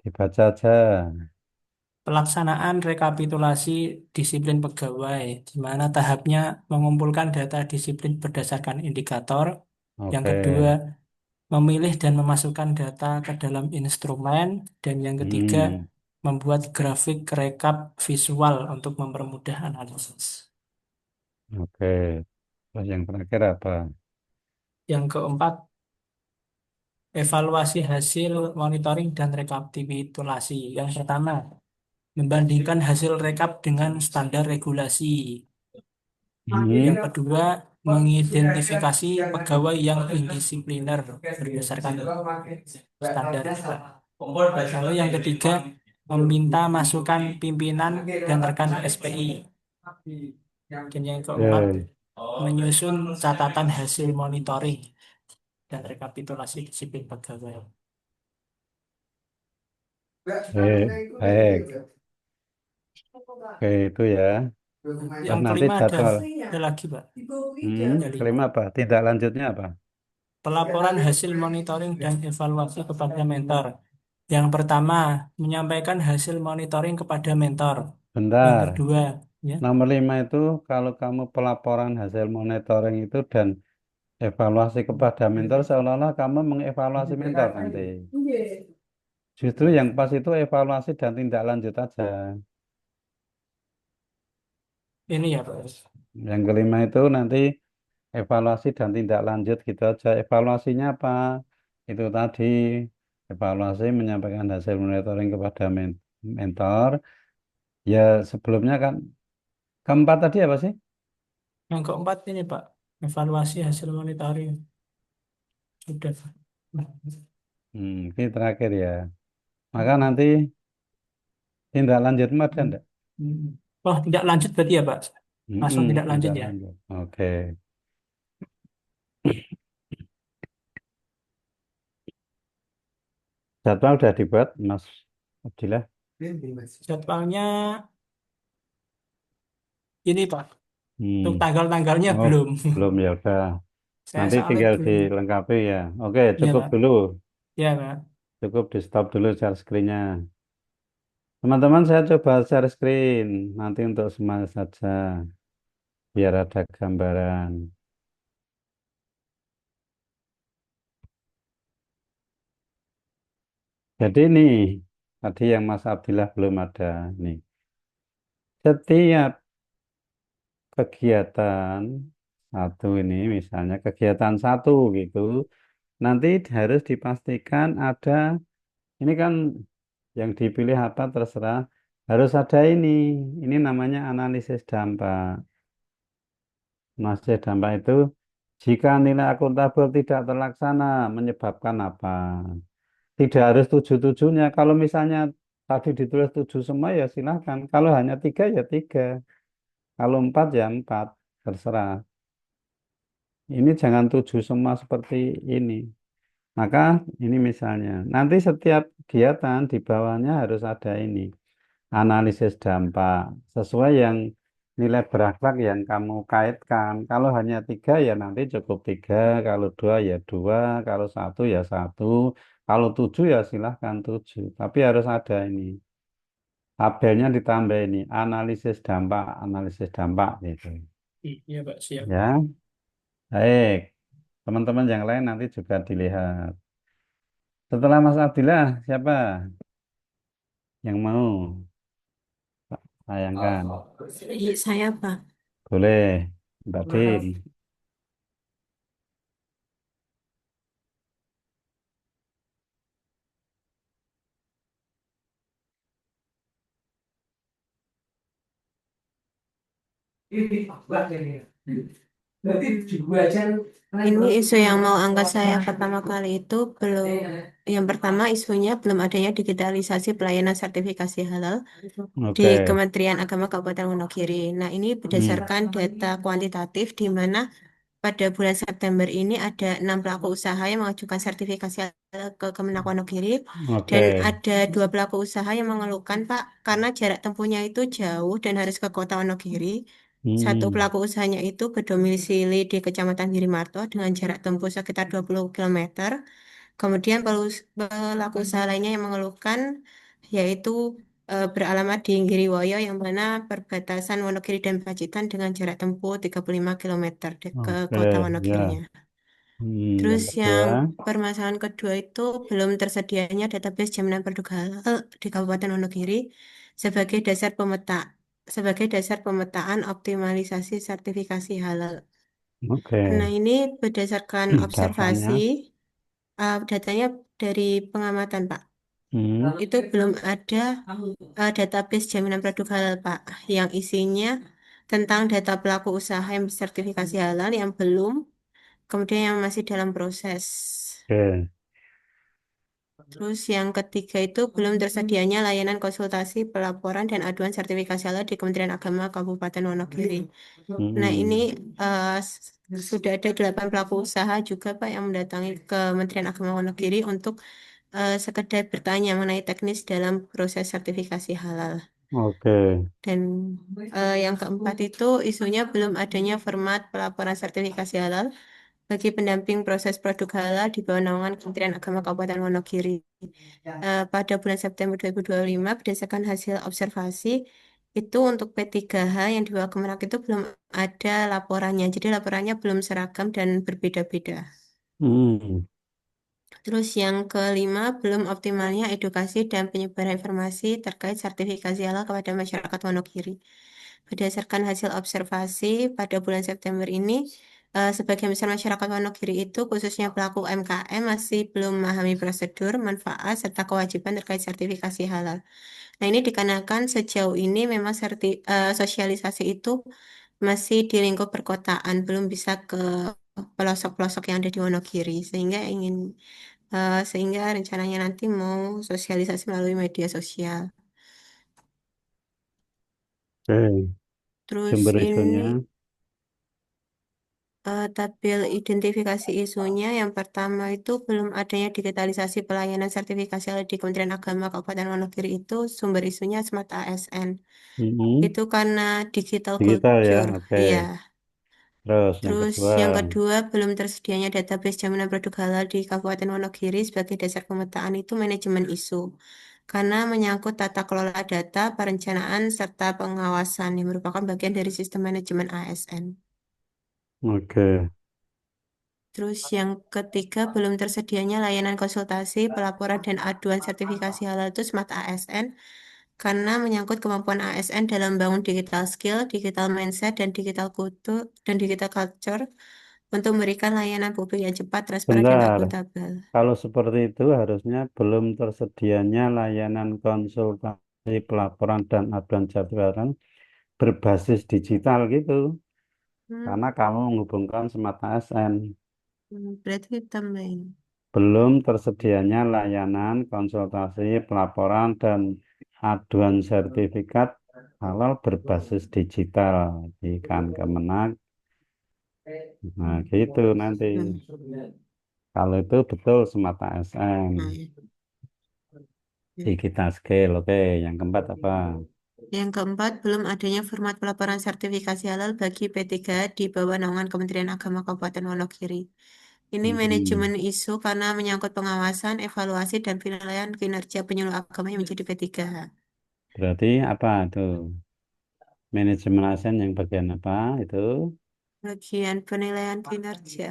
Dibaca aja. Pelaksanaan rekapitulasi disiplin pegawai, di mana tahapnya mengumpulkan data disiplin berdasarkan indikator. Yang Oke. kedua, memilih dan memasukkan data ke dalam instrumen. Dan yang ketiga, Hmm, membuat grafik rekap visual untuk mempermudah analisis. oke. Terus yang terakhir apa? Yang keempat, evaluasi hasil monitoring dan rekapitulasi. Yang pertama, membandingkan hasil rekap dengan standar regulasi. Yang Hmm, kedua, mengidentifikasi pegawai yang indisipliner berdasarkan standar. Lalu yang ketiga, meminta masukan pimpinan dan rekan SPI. Dan yang keempat, oke. menyusun catatan hasil monitoring dan rekapitulasi disiplin pegawai. Baik. Oke, itu ya. Terus Yang nanti kelima jadwal. ada lagi, Pak. Ada lima. Kelima apa? Tindak lanjutnya apa? Pelaporan hasil monitoring dan evaluasi kepada mentor. Yang pertama, menyampaikan hasil monitoring kepada mentor. Yang Bentar. kedua, ya, Nomor 5 itu kalau kamu pelaporan hasil monitoring itu dan evaluasi kepada mentor seolah-olah kamu mengevaluasi mentor nanti. Justru yang pas itu evaluasi dan tindak lanjut aja. ini ya, Pak. Yang kelima itu nanti evaluasi dan tindak lanjut gitu aja. Evaluasinya apa? Itu tadi evaluasi menyampaikan hasil monitoring kepada mentor. Ya sebelumnya kan keempat tadi apa sih? Yang keempat ini, Pak, evaluasi hasil monitoring. Sudah. Ini terakhir ya. Maka nanti tindak lanjutmu ada enggak? Oh, tidak lanjut berarti ya, Pak? Langsung tindak lanjut Tindak ya. lanjut. Oke. Jadwal udah dibuat, Mas Abdillah. Jadwalnya ini Pak, untuk Hmm. tanggal-tanggalnya Oh, belum. belum ya udah. Saya Nanti soalnya tinggal belum. dilengkapi ya. Oke, Iya cukup Pak. dulu. Iya Pak. Cukup di stop dulu share screen-nya. Teman-teman, saya coba share screen. Nanti untuk semuanya saja. Biar ada gambaran. Jadi ini, tadi yang Mas Abdillah belum ada. Nih. Setiap kegiatan satu ini, misalnya kegiatan satu gitu, nanti harus dipastikan ada, ini kan yang dipilih apa terserah, harus ada ini. Ini namanya analisis dampak. Analisis dampak itu jika nilai akuntabel tidak terlaksana menyebabkan apa? Tidak harus tujuh-tujuhnya. Kalau misalnya tadi ditulis tujuh semua ya silahkan. Kalau hanya tiga ya tiga. Kalau empat ya empat. Terserah. Ini jangan tujuh semua seperti ini. Maka ini misalnya. Nanti setiap kegiatan di bawahnya harus ada ini. Analisis dampak. Sesuai yang nilai berakhlak yang kamu kaitkan. Kalau hanya tiga ya nanti cukup tiga. Kalau dua ya dua. Kalau satu ya satu. Kalau tujuh ya silahkan tujuh. Tapi harus ada ini. Tabelnya ditambah ini. Analisis dampak. Analisis dampak gitu. Iya Pak, siap. Ya, baik. Teman-teman yang lain nanti juga dilihat. Setelah Mas Abdillah, siapa yang mau tayangkan? Iya, saya Pak. Boleh, Mbak Din. Ini isu yang mau angkat saya pertama kali itu belum, yang pertama isunya belum adanya digitalisasi pelayanan sertifikasi halal di Oke. Kementerian Agama Kabupaten Wonogiri. Nah, ini Hmm. berdasarkan data kuantitatif di mana pada bulan September ini ada 6 pelaku usaha yang mengajukan sertifikasi halal ke Kemenak Wonogiri dan Oke. ada 2 pelaku usaha yang mengeluhkan Pak karena jarak tempuhnya itu jauh dan harus ke kota Wonogiri. Satu Hmm. pelaku usahanya itu berdomisili di Kecamatan Girimarto dengan jarak tempuh sekitar 20 kilometer. Kemudian pelaku usaha lainnya yang mengeluhkan yaitu beralamat di Giriwoyo yang mana perbatasan Wonogiri dan Pacitan dengan jarak tempuh 35 kilometer ke Oke. kota Ya. Wonogirinya. Yang Terus kedua. yang permasalahan kedua itu belum tersedianya database jaminan produk halal di Kabupaten Wonogiri sebagai dasar pemetaan optimalisasi sertifikasi halal. Oke. Nah, ini berdasarkan observasi, Datanya. datanya dari pengamatan, Pak. Hmm. Itu belum ada database jaminan produk halal, Pak, yang isinya tentang data pelaku usaha yang bersertifikasi halal yang belum, kemudian yang masih dalam proses. Oke. Terus yang ketiga itu belum tersedianya layanan konsultasi, pelaporan, dan aduan sertifikasi halal di Kementerian Agama Kabupaten Wonogiri. Nah, ini Hmm. sudah ada 8 pelaku usaha juga Pak yang mendatangi Kementerian Agama Wonogiri untuk sekedar bertanya mengenai teknis dalam proses sertifikasi halal. Oke. Dan yang keempat itu isunya belum adanya format pelaporan sertifikasi halal bagi pendamping proses produk halal di bawah naungan Kementerian Agama Kabupaten Wonogiri. Pada bulan September 2025, berdasarkan hasil observasi, itu untuk P3H yang dibawa Kemenak itu belum ada laporannya. Jadi laporannya belum seragam dan berbeda-beda. Hmm. Terus yang kelima, belum optimalnya edukasi dan penyebaran informasi terkait sertifikasi halal kepada masyarakat Wonogiri. Berdasarkan hasil observasi pada bulan September ini, sebagian besar masyarakat Wonogiri itu, khususnya pelaku UMKM, masih belum memahami prosedur, manfaat, serta kewajiban terkait sertifikasi halal. Nah, ini dikarenakan sejauh ini memang sosialisasi itu masih di lingkup perkotaan, belum bisa ke pelosok-pelosok yang ada di Wonogiri, sehingga rencananya nanti mau sosialisasi melalui media sosial. Oke. Terus Sumber ini isunya. tabel identifikasi isunya yang pertama itu belum adanya digitalisasi pelayanan sertifikasi halal di Kementerian Agama Kabupaten Wonogiri itu sumber isunya Smart ASN. Mm-mm. Itu karena digital Digital ya, culture. oke. Iya. Terus yang Terus kedua, yang kedua, belum tersedianya database jaminan produk halal di Kabupaten Wonogiri sebagai dasar pemetaan itu manajemen isu. Karena menyangkut tata kelola data, perencanaan, serta pengawasan yang merupakan bagian dari sistem manajemen ASN. oke. Terus yang ketiga, belum tersedianya layanan konsultasi, pelaporan, dan aduan sertifikasi halal itu Smart ASN karena menyangkut kemampuan ASN dalam membangun digital skill, digital mindset, dan digital culture untuk memberikan layanan publik yang cepat, transparan, dan Bentar, akuntabel. kalau seperti itu harusnya belum tersedianya layanan konsultasi pelaporan dan aduan jabatan berbasis digital gitu. Hmm, Karena kamu menghubungkan Smart ASN. berarti tambahin. Belum tersedianya layanan konsultasi pelaporan dan aduan sertifikat halal berbasis digital di Kemenag. Nah, gitu nanti. Hmm, Kalau itu betul Smart ASN. hmm. Digital scale, oke. Yang keempat apa? Yang keempat, belum adanya format pelaporan sertifikasi halal bagi P3 di bawah naungan Kementerian Agama Kabupaten Wonogiri. Ini Hmm, manajemen isu karena menyangkut pengawasan, evaluasi, dan penilaian kinerja penyuluh agama yang menjadi P3H. berarti apa itu? Manajemen ASN yang bagian apa itu? Bagian penilaian kinerja,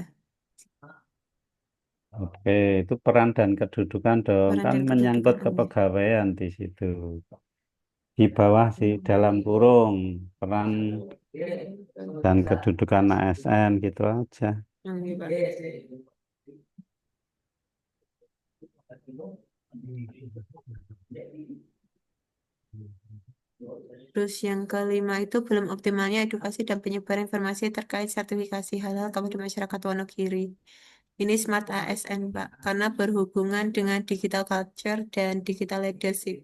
Oke, itu peran dan kedudukan dong. peran Kan dan menyangkut kedudukan. Oh, ya. kepegawaian di situ. Di bawah sih, dalam kurung. Peran dan kedudukan ASN gitu aja. Iya, Pak. Terus yang kelima itu belum optimalnya edukasi dan penyebaran informasi terkait sertifikasi halal kepada masyarakat Wonogiri. Ini Smart ASN, Pak, karena berhubungan dengan digital culture dan digital leadership.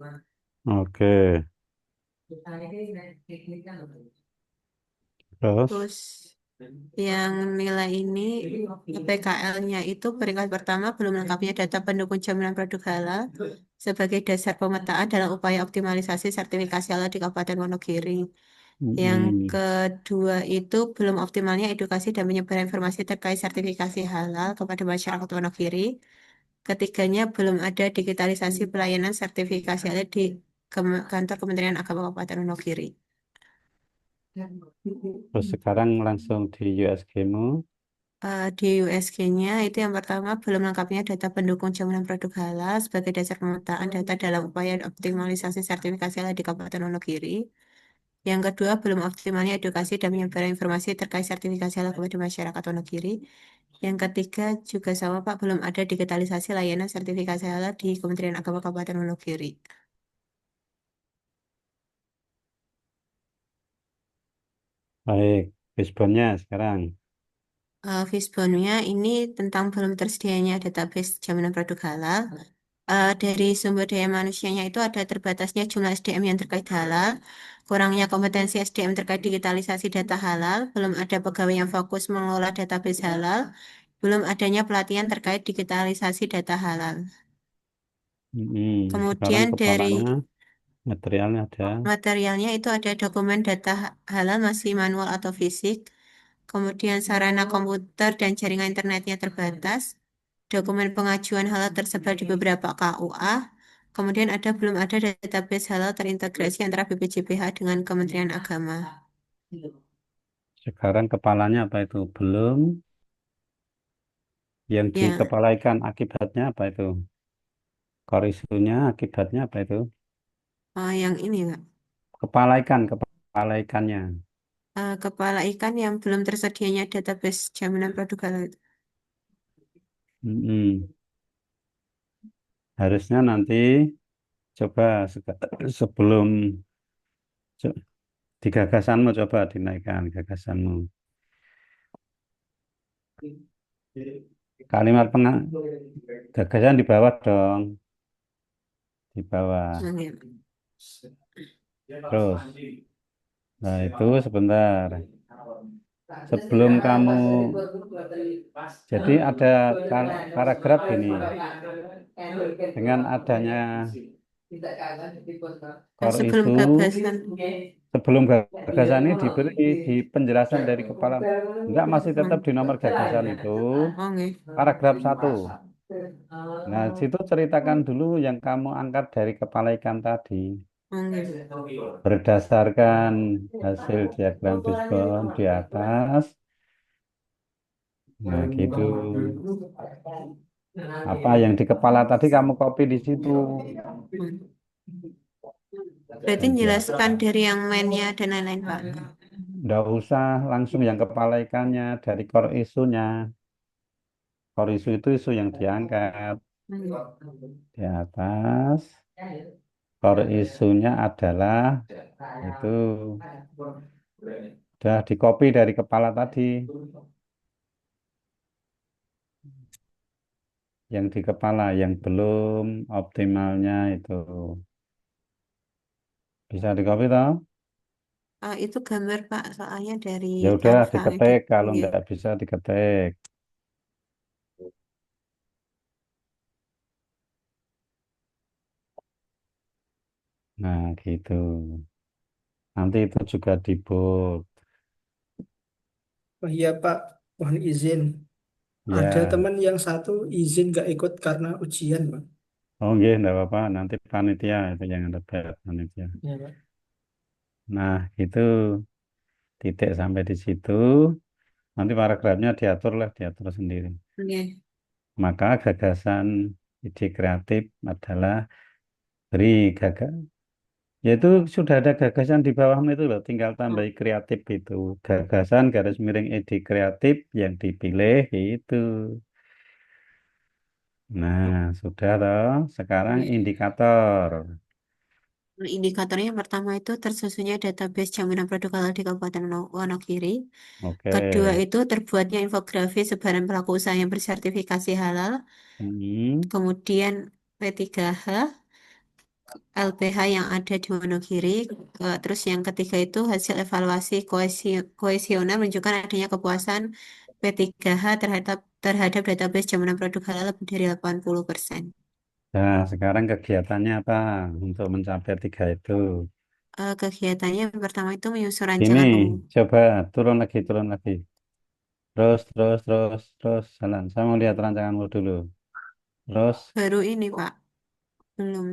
Oke, terus? Terus yang nilai ini PKL-nya itu peringkat pertama belum lengkapnya data pendukung jaminan produk halal sebagai dasar pemetaan dalam upaya optimalisasi sertifikasi halal di Kabupaten Wonogiri. Yang Mm-mm. kedua itu belum optimalnya edukasi dan penyebaran informasi terkait sertifikasi halal kepada masyarakat Wonogiri. Ketiganya belum ada digitalisasi pelayanan sertifikasi halal di kantor Kementerian Agama Kabupaten Wonogiri. Terus sekarang langsung di USG-mu. Di USG-nya itu yang pertama belum lengkapnya data pendukung jaminan produk halal sebagai dasar pemetaan data dalam upaya optimalisasi sertifikasi halal di Kabupaten Wonogiri. Yang kedua, belum optimalnya edukasi dan penyebaran informasi terkait sertifikasi halal kepada masyarakat Wonogiri. Yang ketiga, juga sama Pak, belum ada digitalisasi layanan sertifikasi halal di Kementerian Agama Kabupaten Wonogiri. Baik, Bisbonnya sekarang. Fishbone-nya ini tentang belum tersedianya database jaminan produk halal. Dari sumber daya manusianya itu ada terbatasnya jumlah SDM yang terkait halal, kurangnya kompetensi SDM terkait digitalisasi data halal, belum ada pegawai yang fokus mengelola database halal, belum adanya pelatihan terkait digitalisasi data halal. Sekarang Kemudian dari kepalanya materialnya ada. materialnya itu ada dokumen data halal masih manual atau fisik, kemudian sarana komputer dan jaringan internetnya terbatas, dokumen pengajuan halal tersebar di beberapa KUA, kemudian belum ada database halal terintegrasi antara BPJPH dengan Kementerian Agama. Sekarang kepalanya apa itu? Belum. Yang Ya, dikepalaikan akibatnya apa itu? Korisunya akibatnya apa itu? yang ini Pak. Kepalaikannya. Kepala ikan yang belum tersedianya database jaminan produk halal. Mm-mm. Harusnya nanti coba sebelum co- di gagasanmu coba dinaikkan gagasanmu. Kalimat gagasan di bawah dong, di bawah. Hmm, ya. Terus Nah, itu sebentar. Sebelum kamu, jadi ada paragraf gini, dengan adanya core Sebelum issue, gagasan. sebelum gagasan ini diberi di penjelasan dari kepala, enggak masih tetap di nomor gagasan itu, Oh, nggih. paragraf 1. Nah, situ ceritakan dulu yang kamu angkat dari kepala ikan tadi. Oh, nggih. Berdasarkan hasil diagram Fishbone di atas, nah gitu. Apa yang di kepala tadi kamu copy di situ. Hmm. Berarti Dan dia menjelaskan dari yang mainnya dan lain-lain, Pak. nggak usah langsung yang kepala ikannya dari core isunya. Core isu itu isu yang diangkat Hmm. di atas. Core isunya adalah itu sudah di copy dari kepala tadi. Yang di kepala yang belum optimalnya itu bisa di copy toh? Itu gambar, Pak, soalnya dari Ya udah Canva diketik gitu. kalau Nggih. nggak bisa diketik. Nah gitu. Nanti itu juga di bold. Oh iya Pak, mohon izin. Ada Ya, teman yang satu izin nggak ikut karena ujian, Pak. oh nggih, enggak apa-apa. Nanti panitia itu yang ada panitia. Ya, Pak. Nah, itu titik sampai di situ. Nanti paragrafnya diatur lah, diatur sendiri. Nggih. Maka gagasan ide kreatif adalah beri gagas. Yaitu sudah ada gagasan di bawahmu itu loh, tinggal tambahi kreatif itu. Gagasan garis miring ide kreatif yang dipilih itu. Nah, sudah toh. Sekarang Nggih. indikator. Indikatornya yang pertama itu tersusunnya database jaminan produk halal di Kabupaten Wonogiri. Oke. Kedua itu terbuatnya infografis sebaran pelaku usaha yang bersertifikasi halal. Hmm. Kemudian P3H, LPH yang ada di Wonogiri. Terus yang ketiga itu hasil evaluasi koesioner menunjukkan adanya kepuasan P3H terhadap database jaminan produk halal lebih dari 80%. Nah, sekarang kegiatannya apa untuk mencapai tiga itu? Kegiatannya yang pertama itu menyusun Ini, rancangan umum. coba turun lagi, turun lagi. Terus, jalan. Saya mau lihat rancanganmu dulu. Terus, Baru ini, Pak. Belum.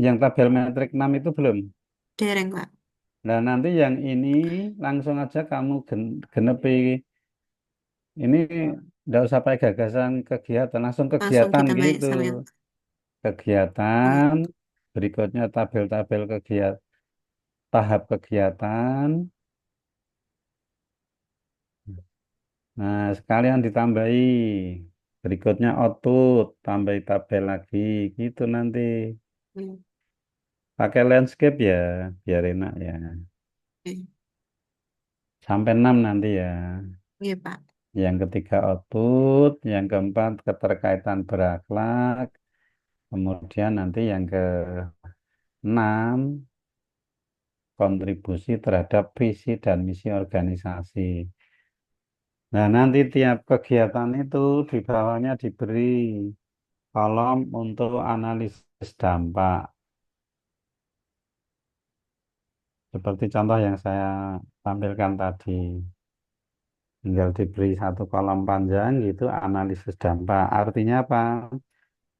yang tabel metrik 6 itu belum. Dereng, Pak. Nah, nanti yang ini langsung aja kamu genepi. Ini nggak usah pakai gagasan kegiatan, langsung Langsung kegiatan ditambahin gitu. sama yang... Oh, Kegiatan, berikutnya tabel-tabel kegiatan, tahap kegiatan. Nah, sekalian ditambahi. Berikutnya output, tambahi tabel lagi, gitu nanti. iya. Pakai landscape ya, biar enak ya. Iya, Sampai 6 nanti ya. iya, Pak. Yang ketiga output, yang keempat keterkaitan berakhlak, kemudian nanti yang keenam kontribusi terhadap visi dan misi organisasi. Nah, nanti tiap kegiatan itu di bawahnya diberi kolom untuk analisis dampak. Seperti contoh yang saya tampilkan tadi. Tinggal diberi satu kolom panjang gitu analisis dampak. Artinya apa?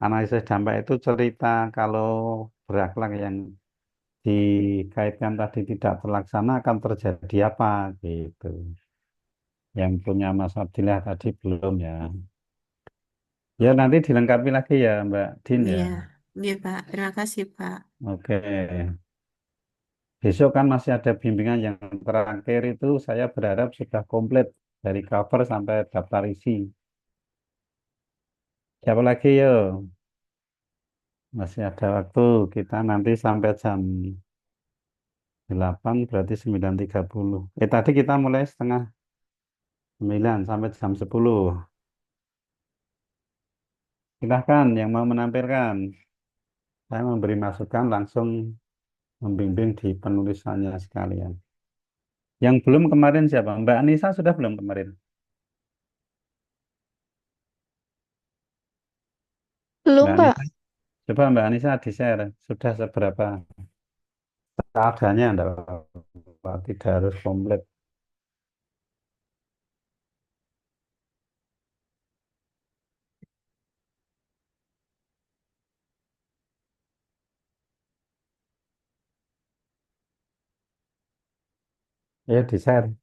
Analisis dampak itu cerita kalau berakhlak yang dikaitkan tadi tidak terlaksana akan terjadi apa gitu. Yang punya Mas Abdillah tadi belum ya. Ya nanti dilengkapi lagi ya Mbak Din ya. Iya, iya, Pak. Terima kasih, Pak. Oke. Besok kan masih ada bimbingan yang terakhir itu saya berharap sudah komplit dari cover sampai daftar isi. Siapa lagi yuk? Masih ada waktu. Kita nanti sampai jam 8 berarti 9.30. Tadi kita mulai setengah 9 sampai jam 10. Silahkan yang mau menampilkan. Saya memberi masukan langsung membimbing di penulisannya sekalian. Yang belum kemarin siapa? Mbak Anissa sudah belum kemarin? Belum, Mbak Pak. Anissa, coba Mbak Anissa di-share. Sudah seberapa? Seadanya enggak apa-apa. Tidak harus komplit. Ya, di-share.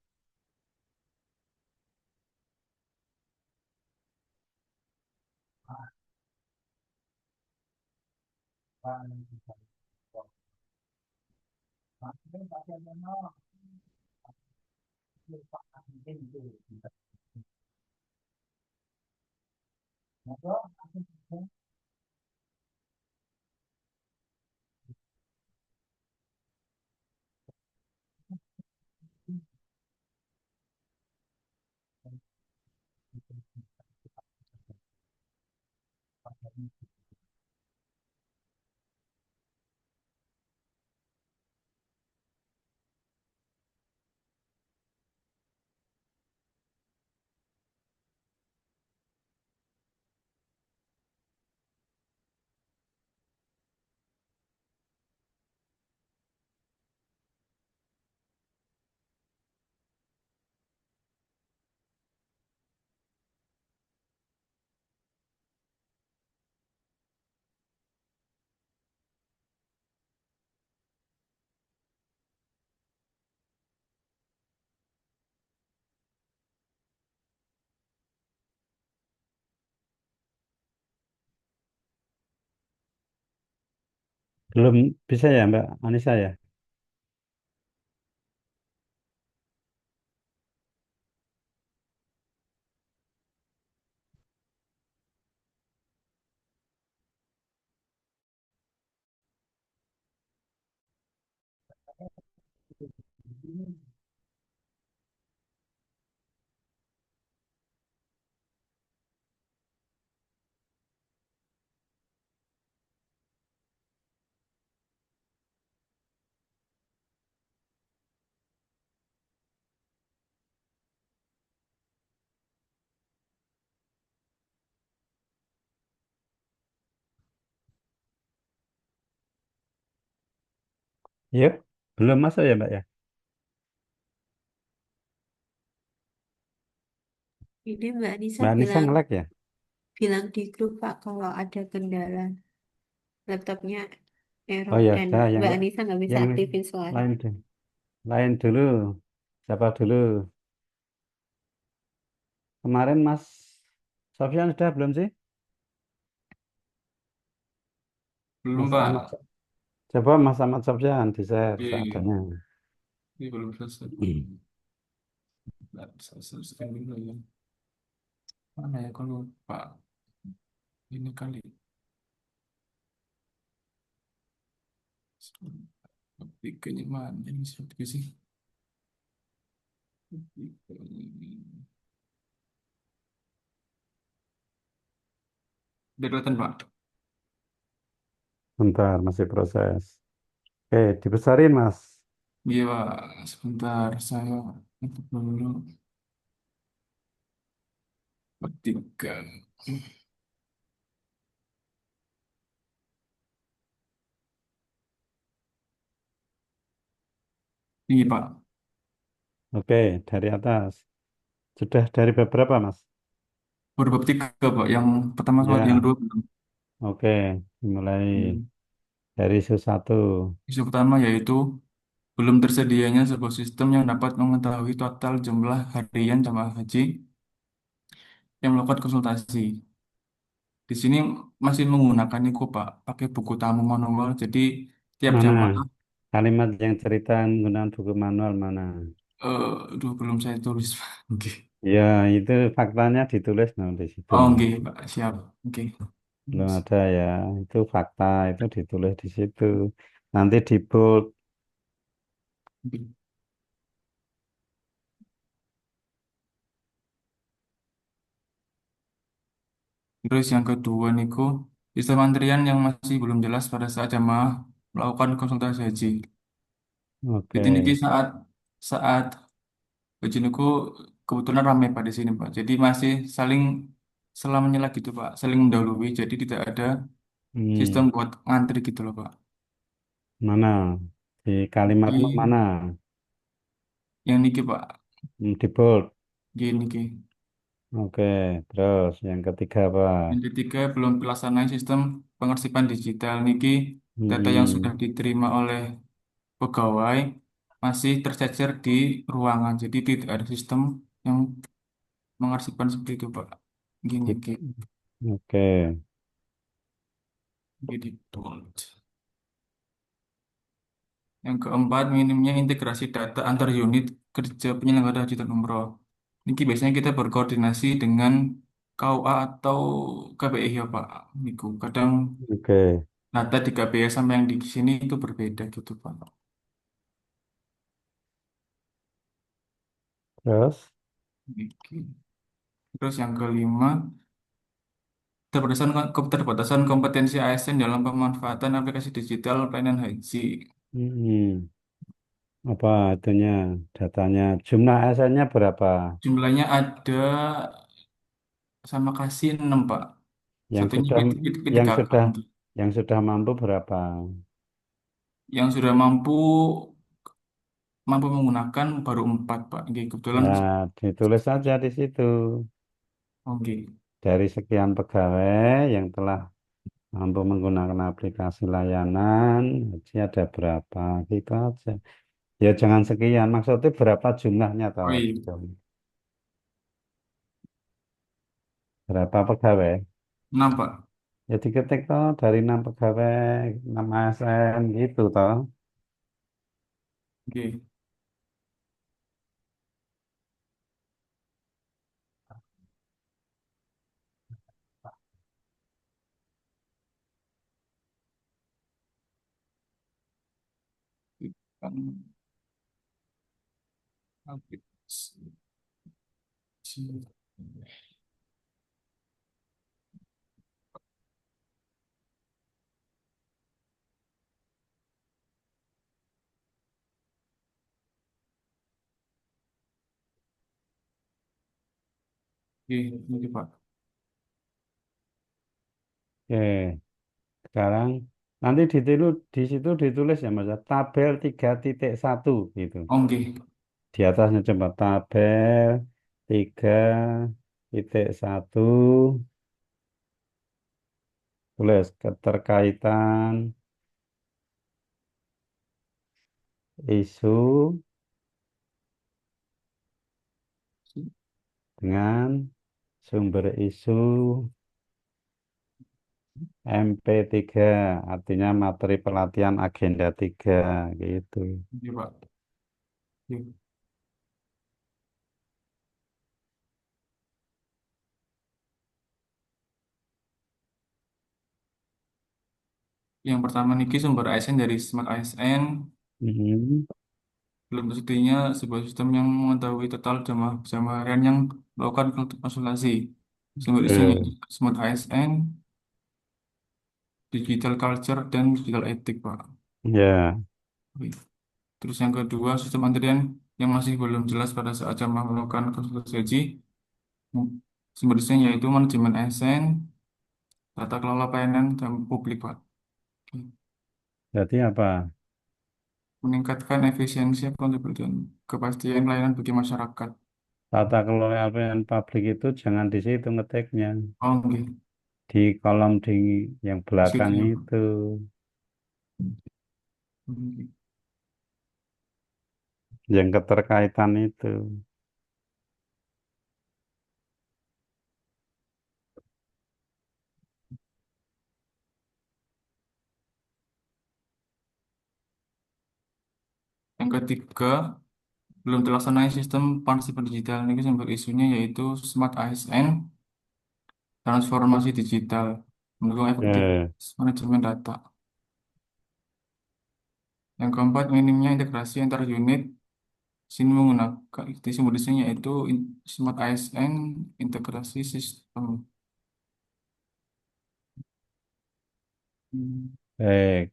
Belum bisa ya Mbak Anissa ya? Yuk, belum masuk ya Mbak ya? Ini Mbak Nisa Mbak Anissa bilang nge-lag ya? bilang di grup Pak kalau ada kendala laptopnya Oh error ya, dan sudah Mbak Nisa nggak bisa yang aktifin suara. lain deh. Lain dulu. Siapa dulu? Kemarin Mas Sofyan sudah belum sih? Belum, Mas Ahmad. Pak. Coba Mas Ahmad Sofyan di-share Iya, iya. seadanya. Ini belum selesai. Nggak selesai streaming dulu ya. Mana ya kalau Pak? Ini kali. Tiketnya mana ini seperti sih? Udah kelihatan, Pak? Bentar, masih proses. Oke, dibesarin Mas. Iya, Pak. Sebentar, saya untuk dulu. Tiga. Ini, Pak. Oke, dari atas. Sudah dari beberapa Mas? Baru bab tiga, Pak. Yang pertama sama yang Ya, kedua belum. oke. Dimulai Hmm. dari isu satu. Isu pertama yaitu belum tersedianya sebuah sistem yang dapat mengetahui total jumlah harian jamaah haji yang melakukan konsultasi. Di sini masih menggunakan itu Pak, pakai buku tamu manual. Jadi tiap Mana? jamaah, Kalimat yang cerita menggunakan buku manual mana? aduh belum saya tulis Pak. Oke. Ya, itu faktanya ditulis no, di situ. Oh, oke Pak, siap. Oke. Belum ada ya. Itu fakta, itu ditulis di situ. Nanti di bold. Terus yang kedua niku sistem antrian yang masih belum jelas pada saat jamaah melakukan konsultasi haji. Oke. Jadi niki saat saat ujianku kebetulan ramai Pak di sini Pak. Jadi masih saling selang menyela gitu Pak, saling mendahului. Jadi tidak ada sistem Hmm, buat ngantri gitu loh Pak. mana? Di kalimat Di mana? yang niki Pak, Di bold. gini ki. Oke, terus yang ketiga apa? Yang ketiga belum pelaksanaan sistem pengarsipan digital niki data yang sudah Hmm, diterima oleh pegawai masih tercecer di ruangan. Jadi tidak ada sistem yang mengarsipkan seperti itu Pak. Gini di- ki. oke. Jadi yang keempat, minimnya integrasi data antar unit kerja penyelenggara haji dan umroh. Ini biasanya kita berkoordinasi dengan KUA atau KPI ya Pak. Niku kadang Oke, data di KPI sama yang di sini itu berbeda gitu Pak. terus? Oke. Terus yang kelima, keterbatasan kompetensi ASN dalam pemanfaatan aplikasi digital pelayanan haji. Hmm, apa itunya? Datanya. Jumlah ASN-nya berapa? Jumlahnya ada sama kasih 6 Pak. Yang Satunya sudah yang P3K sudah untuk yang sudah mampu berapa? yang sudah mampu menggunakan baru 4 Pak. Oke, kebetulan Ya, ditulis saja di situ. oke. Dari sekian pegawai yang telah mampu menggunakan aplikasi layanan, haji ada berapa? Gitu aja. Ya jangan sekian, maksudnya berapa jumlahnya Oh tahu. iya, Berapa pegawai? 6 Pak. Ya diketik toh dari 6 pegawai, 6 ASN gitu toh. Oke. Kan aplikasi. Oke, ini Pak. Oke, sekarang nanti di situ ditulis ya Mas, ya, tabel 3.1 gitu. Oke. Di atasnya coba tabel 3.1 tulis keterkaitan isu dengan sumber isu MP3, artinya materi pelatihan agenda 3 gitu. Oke, Pak. Oke. Yang pertama niki sumber ASN dari Smart ASN. Mhm. Belum tersedainya sebuah sistem yang mengetahui total jamaah harian yang melakukan konsultasi. Sumber isinya Eh, Smart ASN, digital culture, dan digital etik, Pak. ya, Oke. Terus yang kedua, sistem antrian yang masih belum jelas pada saat jamaah melakukan konsultasi haji. Sumber isinya yaitu manajemen ASN, tata kelola pelayanan, dan publik, Pak. Oke. berarti apa? Meningkatkan efisiensi akuntabilitas dan kepastian pelayanan bagi masyarakat. Tata kelola pelayanan publik itu jangan di situ ngetiknya, Oke. di kolom di yang Situ belakang ya, Pak. itu, Oke. yang keterkaitan itu. Yang ketiga, belum terlaksananya sistem partisipan digital. Ini sumber isunya yaitu Smart ASN, transformasi digital, mendukung Eh, efektivitas manajemen data. Yang keempat, minimnya integrasi antar unit. Sini menggunakan di sumber isunya yaitu Smart ASN, integrasi sistem. Hmm. baik,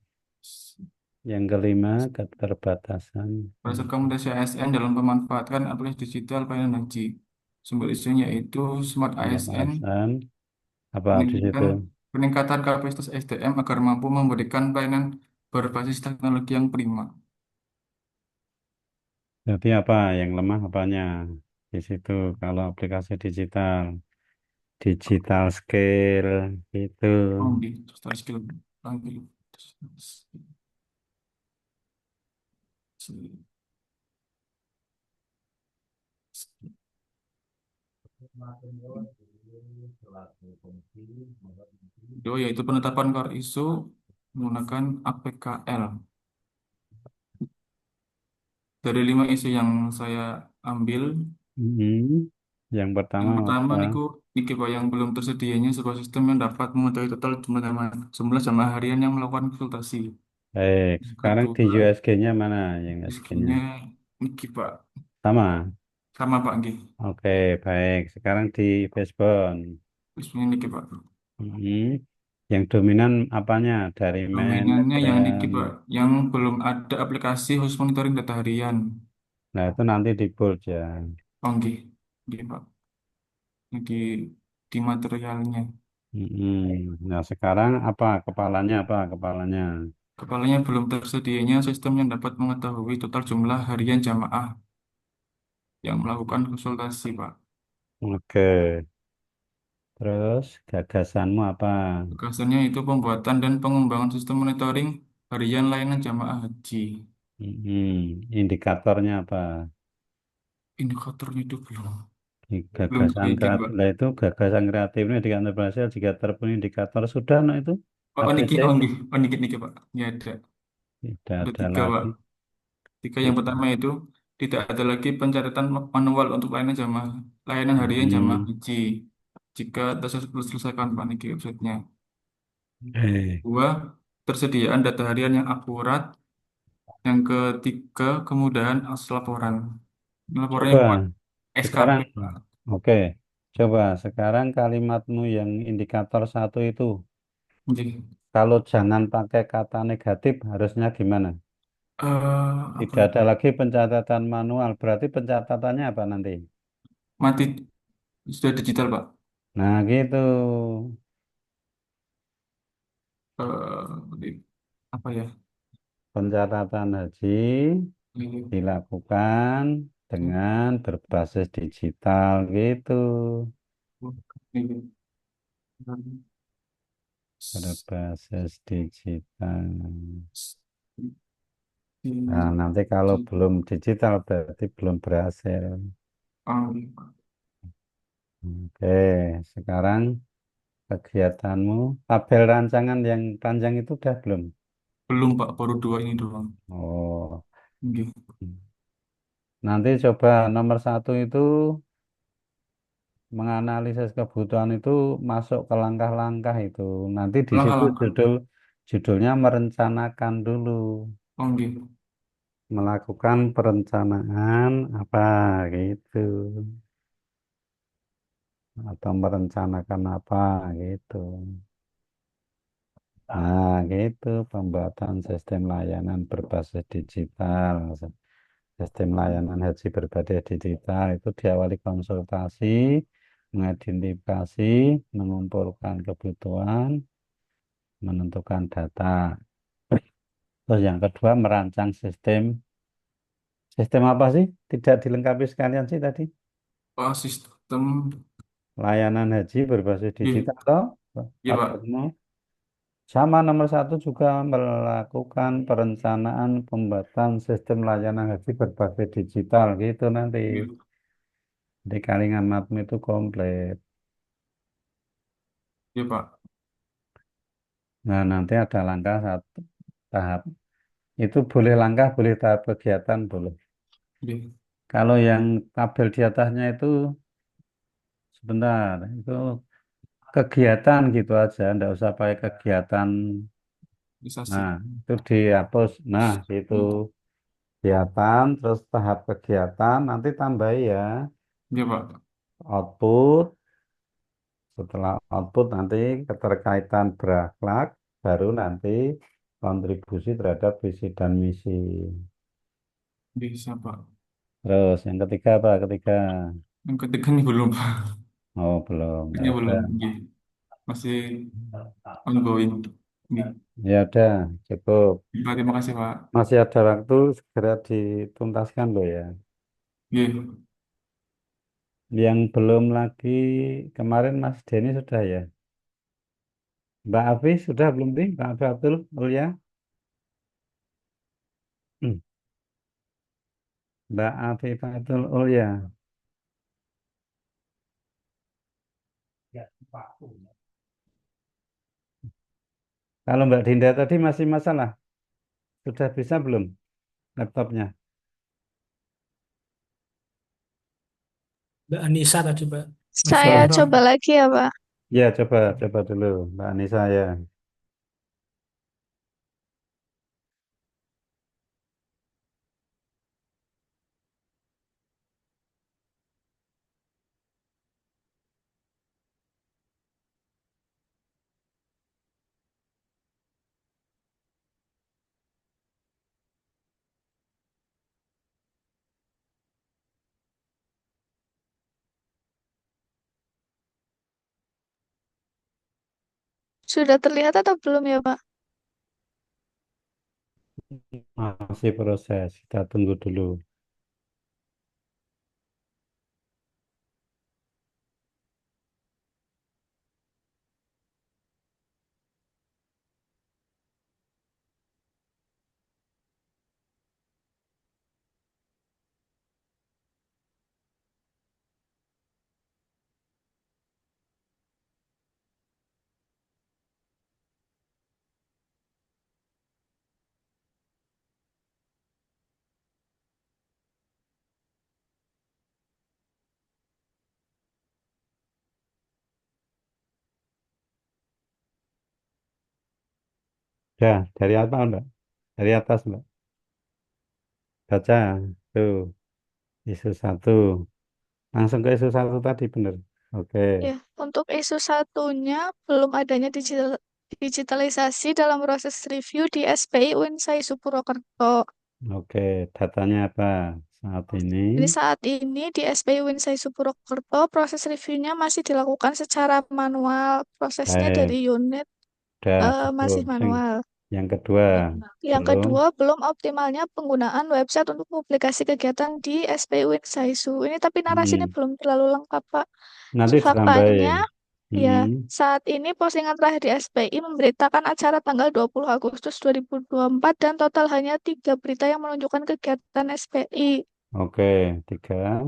Yang kelima, keterbatasan Proses rekomendasi ASN dalam pemanfaatan aplikasi digital pelayanan haji. Sumber isunya yaitu Smart ASN, pembatasan. Apa di peningkatan, situ? peningkatan kapasitas SDM agar mampu memberikan pelayanan berbasis teknologi yang prima. Jadi apa yang lemah apanya di situ kalau aplikasi digital, digital skill itu. Oh, di star skill. Panggil. Kedua yaitu penetapan core ISO menggunakan APKL. Dari 5 isu yang saya ambil, Mhm. Yang pertama yang pertama apa? niki Pak, yang belum tersedianya sebuah sistem yang dapat mengetahui total jumlah jamaah harian yang melakukan konsultasi. Baik, Yang sekarang di kedua, USG-nya mana yang USG-nya? iskinya niki Pak, Sama. sama Pak nggih. Oke, baik. Sekarang di Basebone. Iskinya niki Pak. Mhm. Yang dominan apanya? Dari Dominannya yang niki manajemen. Pak, yang belum ada aplikasi khusus monitoring data harian. Nah, itu nanti di bold ya. Oh nggih, nggih Pak. Ini di materialnya. Mhm. Nah, sekarang apa? Kepalanya apa? Kepalanya. Kepalanya belum tersedianya sistem yang dapat mengetahui total jumlah harian jamaah yang melakukan konsultasi, Pak. Oke. Terus gagasanmu apa? Tugasannya itu pembuatan dan pengembangan sistem monitoring harian layanan jamaah haji. Indikatornya apa? Indikatornya itu belum Gagasan terpikir, kreatif Pak. itu gagasan kreatifnya indikator berhasil jika terpenuhi indikator sudah no itu Oh, ABC niki, oh, niki, oh, niki, Pak. Ya ada. tidak Ada ada tiga, Pak. lagi. Tiga yang pertama itu tidak ada lagi pencatatan manual untuk layanan harian jamaah Hmm. haji. Jika terselesaikan, Pak, niki websitenya. Eh, Dua, tersediaan data harian yang akurat. Yang ketiga, kemudahan akses laporan. Laporannya Coba buat SKP, sekarang, Pak. oke, coba sekarang kalimatmu yang indikator satu itu, Jadi, kalau jangan pakai kata negatif harusnya gimana? apa Tidak ada itu? lagi pencatatan manual, berarti pencatatannya apa nanti? Mati sudah digital, Pak. Nah gitu, Apa ya? pencatatan haji dilakukan dengan berbasis digital gitu, berbasis digital. Nah, nanti kalau belum digital berarti belum berhasil. Oke, sekarang kegiatanmu, tabel rancangan yang panjang itu udah belum? Belum, Pak. Baru dua ini doang. Oh, Oke. nanti coba nomor satu itu menganalisis kebutuhan itu masuk ke langkah-langkah itu. Nanti di situ Langkah-langkah. judulnya merencanakan dulu. Oke. Melakukan perencanaan apa gitu atau merencanakan apa gitu. Nah, gitu pembuatan sistem layanan berbasis digital. Sistem layanan haji berbasis digital itu diawali konsultasi, mengidentifikasi, mengumpulkan kebutuhan, menentukan data. Terus yang kedua merancang sistem. Sistem apa sih? Tidak dilengkapi sekalian sih tadi. Oh, sistem. Layanan haji berbasis Iya, digital toh iya, Pak. uploadmu sama nomor satu juga melakukan perencanaan pembuatan sistem layanan haji berbasis digital gitu nanti Iya, di kalimatmu itu komplit. iya, Pak. Nah nanti ada langkah satu tahap itu boleh langkah boleh tahap kegiatan boleh. Iya. Kalau yang tabel di atasnya itu sebentar itu kegiatan gitu aja ndak usah pakai kegiatan. Bisa sih. Nah itu dihapus. Nah itu Iya, kegiatan, terus tahap kegiatan, nanti tambah ya iya, Pak. output, setelah output nanti keterkaitan berakhlak, baru nanti kontribusi terhadap visi dan misi. Bisa, Pak. Terus yang ketiga apa? Ketiga, Yang ketiga ini belum, Pak. oh belum. Ya Ini udah, belum. Nggih. Masih ongoing. Nggih. ya udah, cukup. Pak, terima kasih, Pak. Masih ada waktu, segera dituntaskan loh ya. Nggih. Yang belum lagi kemarin Mas Denny sudah ya. Mbak Afi sudah belum sih? Mbak Fatul Mulia? Hmm. Mbak Afi Fatul Mulia. Kalau Mbak Dinda tadi masih masalah. Sudah bisa belum laptopnya? Mbak Anissa tadi, Pak. Masih Saya error. coba lagi ya, Pak. Ya, coba dulu Mbak Anissa ya. Sudah terlihat atau belum ya, Pak? Masih proses, kita tunggu dulu. Ya, dari apa Mbak? Dari atas Mbak. Baca, tuh, isu satu. Langsung ke isu satu tadi, bener. Oke, Ya, untuk isu satunya belum adanya digitalisasi dalam proses review di SPI Unsai Purwokerto. oke. Datanya apa? Saat ini, Jadi saat ini di SPI Unsai Purwokerto proses reviewnya masih dilakukan secara manual. Prosesnya baik. dari unit Udah cukup. masih manual. Yang kedua, Yang belum. kedua, belum optimalnya penggunaan website untuk publikasi kegiatan di SPU Insaisu. Ini tapi narasinya Hmm, belum terlalu lengkap, Pak. nanti Faktanya, ditambahin. ya, Hmm, saat ini postingan terakhir di SPI memberitakan acara tanggal 20 Agustus 2024 dan total hanya 3 berita yang menunjukkan kegiatan SPI. oke. Tiga.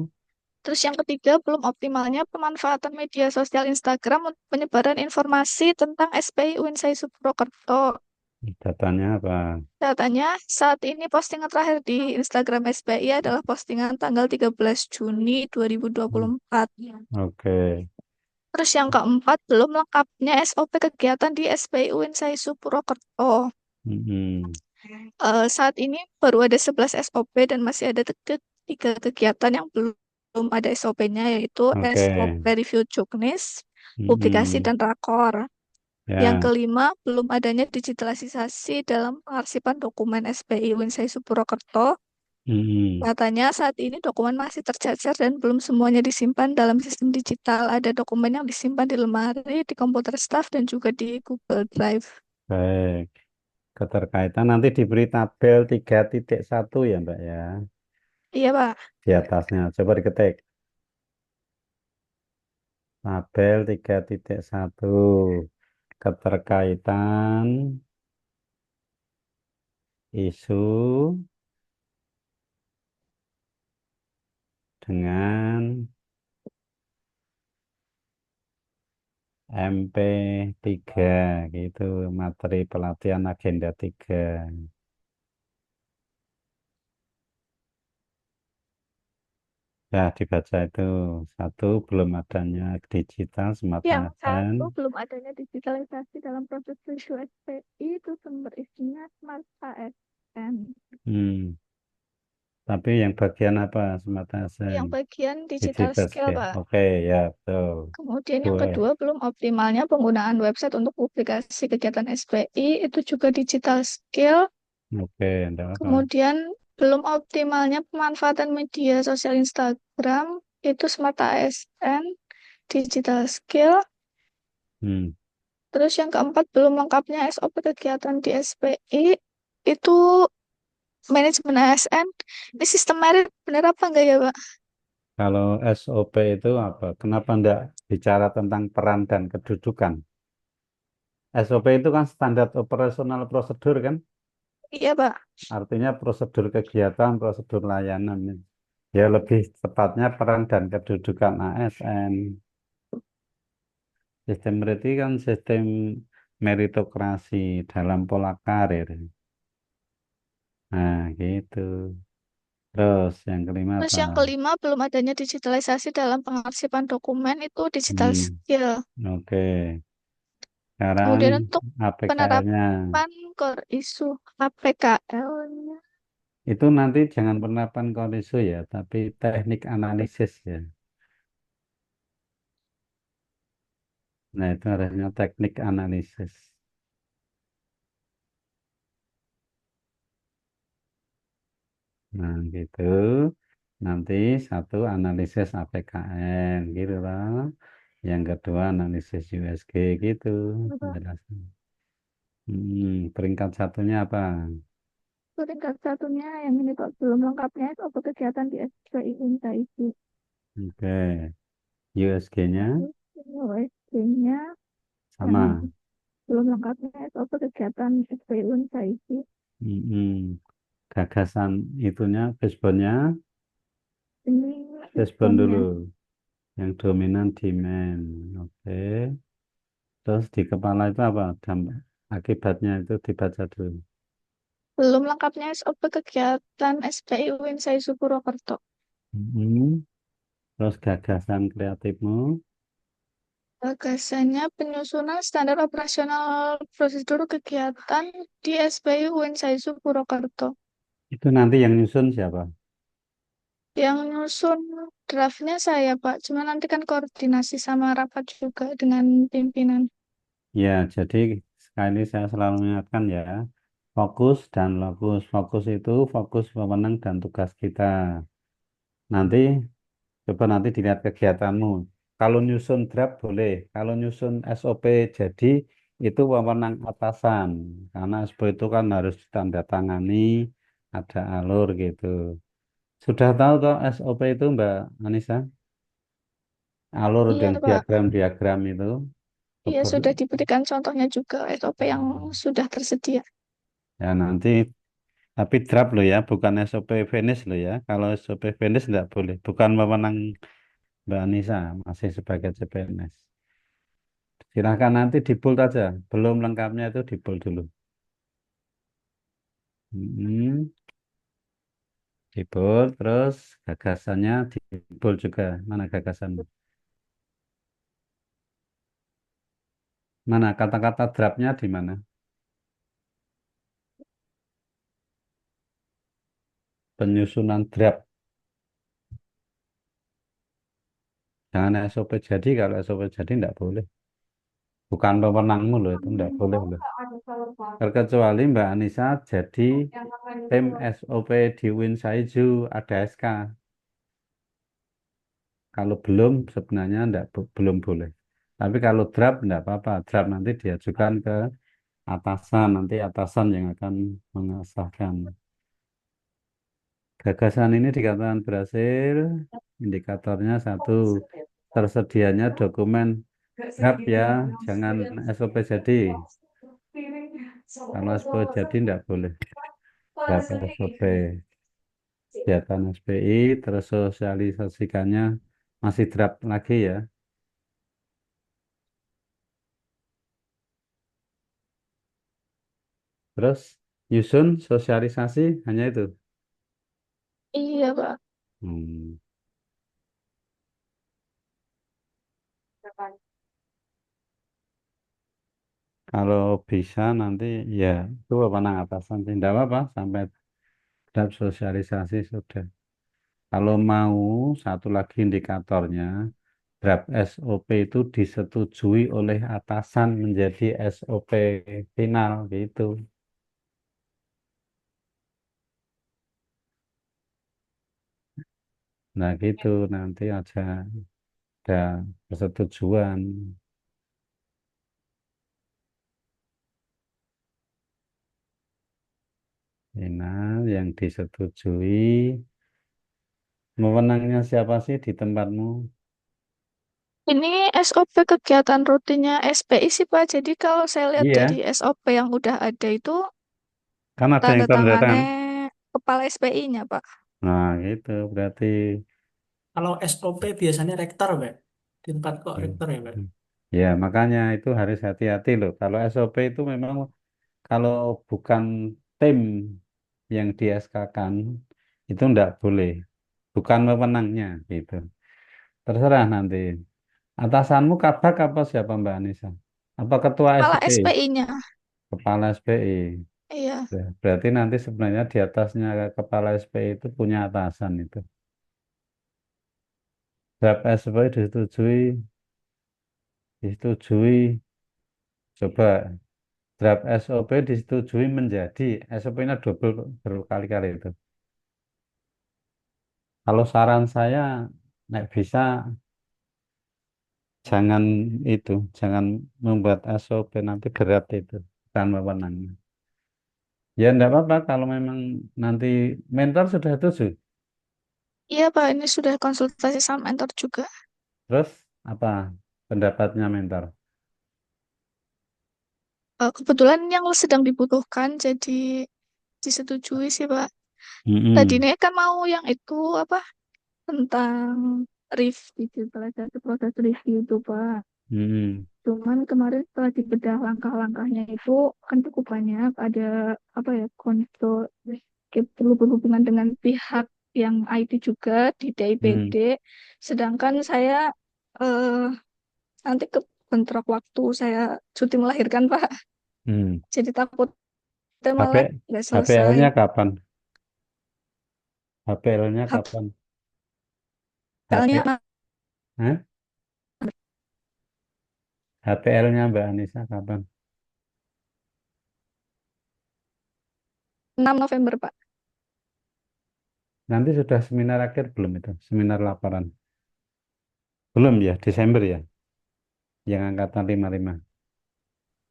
Terus yang ketiga, belum optimalnya pemanfaatan media sosial Instagram untuk penyebaran informasi tentang SPI Insaisu Purwokerto. Datanya apa? Datanya, saat ini postingan terakhir di Instagram SPI adalah postingan tanggal 13 Juni Hmm, 2024. oke. Terus yang keempat, belum lengkapnya SOP kegiatan di SPI Unsaisu Purwokerto. Hmm, Saat ini baru ada 11 SOP dan masih ada tiga kegiatan yang belum ada SOP-nya, yaitu oke. SOP review juknis, publikasi, Hmm, dan rakor. Yang ya. kelima, belum adanya digitalisasi dalam pengarsipan dokumen SPI Unsaisu Purwokerto. Hmm, Katanya saat ini dokumen masih tercecer dan belum semuanya disimpan dalam sistem digital. Ada dokumen yang disimpan di lemari, di komputer staff, dan juga di Google Drive. baik. Keterkaitan nanti diberi tabel 3.1 ya Mbak ya. Iya, Pak. Di atasnya. Coba diketik. Tabel 3.1. Keterkaitan isu dengan MP3 gitu. Materi pelatihan agenda 3. Ya, dibaca itu. Satu, belum adanya digital Smart Yang ASN. satu, belum adanya digitalisasi dalam proses review SPI, itu sumber isinya Smart ASN. Hmm. Tapi yang bagian apa Smart Yang ASN? bagian digital Digital skill, skill. Pak. Oke, ya betul. Kemudian yang Dua. kedua, belum optimalnya penggunaan website untuk publikasi kegiatan SPI, itu juga digital skill. Oke, enggak apa. Kemudian belum optimalnya pemanfaatan media sosial Instagram, itu Smart ASN, digital skill. Hmm. Terus yang keempat, belum lengkapnya SOP kegiatan di SPI, itu manajemen ASN. Ini sistem merit, benar apa enggak ya, Pak? Kalau SOP itu apa? Kenapa enggak bicara tentang peran dan kedudukan? SOP itu kan standar operasional prosedur kan? Iya, Pak. Artinya prosedur kegiatan, prosedur layanan. Ya lebih tepatnya peran dan kedudukan ASN. Sistem berarti kan sistem meritokrasi dalam pola karir. Nah, gitu. Terus yang kelima Terus apa? yang kelima, belum adanya digitalisasi dalam pengarsipan dokumen, itu digital Hmm, skill. oke. Sekarang Kemudian untuk APKL-nya. penerapan core isu APKL-nya. Itu nanti jangan penerapan kondisi ya, tapi teknik analisis ya. Nah, itu harusnya teknik analisis. Nah, gitu. Nanti satu analisis APKN gitu lah. Yang kedua analisis USG gitu. Penjelasan. Peringkat satunya apa? Peringkat satunya yang ini Pak, belum lengkapnya itu apa kegiatan di SPI Insight. Oke. USG-nya Terus OSG-nya yang sama. belum lengkapnya itu apa kegiatan SPI Insight. Mm-mm. Gagasan itunya, baseline-nya, Ini baseline responnya. dulu. Yang dominan demand. Oke. Terus di kepala itu apa? Dampak akibatnya itu dibaca dulu. Belum lengkapnya SOP kegiatan SPI Insight Purwokerto. Mm-mm. Terus gagasan kreatifmu. Gagasannya penyusunan standar operasional prosedur kegiatan di SPI Insight Purwokerto. Itu nanti yang nyusun siapa? Yang nyusun draftnya saya, Pak. Cuma nanti kan koordinasi sama rapat juga dengan pimpinan. Ya, jadi sekali saya selalu mengingatkan ya, fokus dan lokus. Fokus itu fokus wewenang dan tugas kita. Nanti coba nanti dilihat kegiatanmu. Kalau nyusun draft boleh, kalau nyusun SOP jadi itu wewenang atasan. Karena SOP itu kan harus ditandatangani, ada alur gitu. Sudah tahu toh SOP itu Mbak Anissa? Alur Iya, dan Pak. diagram-diagram itu. Iya, sudah diberikan contohnya juga SOP yang sudah tersedia. Ya nanti tapi draft loh ya, bukan SOP finish loh ya. Kalau SOP finish nggak boleh, bukan wewenang Mbak Anissa, masih sebagai CPNS. Silahkan nanti di bold aja, belum lengkapnya itu di bold dulu. Hmm, di bold, terus gagasannya di bold juga. Mana gagasan? Mana kata-kata draftnya di mana? Penyusunan draft. Jangan SOP jadi, kalau SOP jadi nggak boleh. Bukan wewenangmu loh, itu nggak boleh loh. Terkecuali Mbak Anissa jadi tim SOP di Winsaiju ada SK. Kalau belum sebenarnya enggak, belum boleh. Tapi kalau draft enggak apa-apa. Draft nanti diajukan ke atasan. Nanti atasan yang akan mengesahkan. Gagasan ini dikatakan berhasil. Indikatornya satu. Tersedianya dokumen draft ya. Jangan SOP jadi. Kalau SOP jadi enggak boleh. Draft SOP. Kegiatan SPI. Terus sosialisasikannya masih draft lagi ya. Terus nyusun sosialisasi hanya itu. Iya, Pak. Hmm. Kalau bisa nanti ya itu apa atasan sih. Tidak apa-apa sampai Draft sosialisasi sudah. Kalau mau satu lagi indikatornya, draft SOP itu disetujui oleh atasan menjadi SOP final gitu. Nah gitu nanti ada persetujuan final yang disetujui. Wewenangnya siapa sih di tempatmu? Ini SOP kegiatan rutinnya SPI sih Pak. Jadi kalau saya lihat dari Iya, SOP yang udah ada itu kan ada yang tanda tanda tangannya tangan. kepala SPI-nya Pak. Nah gitu berarti. Kalau SOP biasanya rektor, Pak. Di tempat kok Hmm. rektor ya, Pak. Ya, makanya itu harus hati-hati loh. Kalau SOP itu memang kalau bukan tim yang di SK-kan itu enggak boleh. Bukan wewenangnya gitu. Terserah nanti. Atasanmu kabak apa siapa Mbak Anissa? Apa ketua Kepala SPI? SPI-nya. Kepala SPI. Iya. Ya, berarti nanti sebenarnya di atasnya kepala SPI itu punya atasan itu. Draft SPI disetujui. Coba draft SOP disetujui menjadi SOP-nya double berkali-kali itu. Kalau saran saya, nek bisa jangan itu, jangan membuat SOP nanti berat itu kan wewenangnya. Ya enggak apa-apa kalau memang nanti mentor sudah setuju. Iya Pak, ini sudah konsultasi sama mentor juga. Terus apa pendapatnya mentor? Kebetulan yang sedang dibutuhkan jadi disetujui sih Pak. Mm-mm. Tadinya kan mau yang itu apa tentang digitalisasi proses review itu Pak. Mm-mm. Cuman kemarin setelah dibedah langkah-langkahnya itu kan cukup banyak, ada apa ya konsul perlu berhubungan dengan pihak yang IT juga di DIPD. Mm. Sedangkan saya eh, nanti ke bentrok waktu saya cuti melahirkan Pak. Mm. Jadi takut HP malah nggak selesai. HPL-nya kapan? HPL-nya kapan? HP, HPL-nya Hah? HPL-nya Mbak Anissa kapan? 6 November Pak. Nanti sudah seminar akhir belum itu? Seminar laporan. Belum ya, Desember ya, yang angkatan 55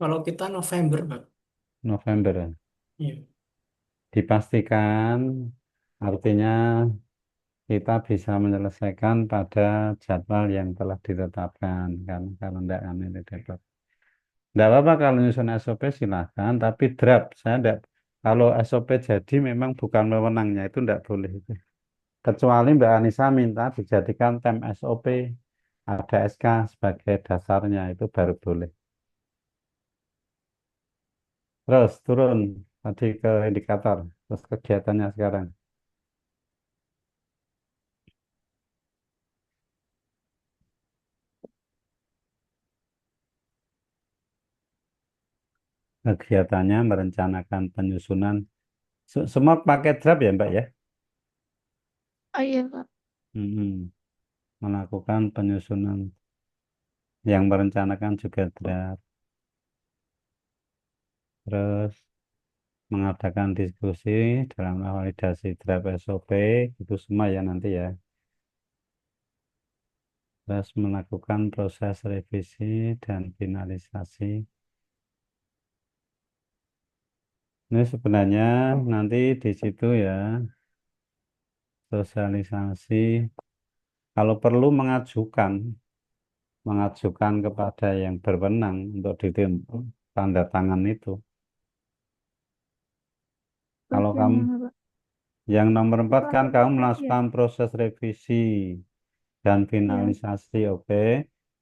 Kalau kita November, Pak. November ya. Iya. Dipastikan artinya kita bisa menyelesaikan pada jadwal yang telah ditetapkan kan kalau enggak kan ini dapat. Enggak apa-apa kalau nyusun SOP silahkan, tapi draft saya enggak, kalau SOP jadi memang bukan wewenangnya itu enggak boleh itu. Kecuali Mbak Anissa minta dijadikan tem SOP, ada SK sebagai dasarnya itu baru boleh. Terus turun tadi ke indikator, terus kegiatannya sekarang. Kegiatannya merencanakan penyusunan. Semua pakai draft ya Mbak ya? Oh iya Pak. Mm-mm. Melakukan penyusunan yang merencanakan juga draft. Terus mengadakan diskusi dalam validasi draft SOP, itu semua ya nanti ya. Terus melakukan proses revisi dan finalisasi. Ini sebenarnya nanti di situ ya, sosialisasi. Kalau perlu mengajukan kepada yang berwenang untuk tanda tangan itu. Terus Kalau yang kamu mana Pak? yang nomor 4 Apa? kan kamu Iya. melakukan proses revisi dan Iya. finalisasi, oke.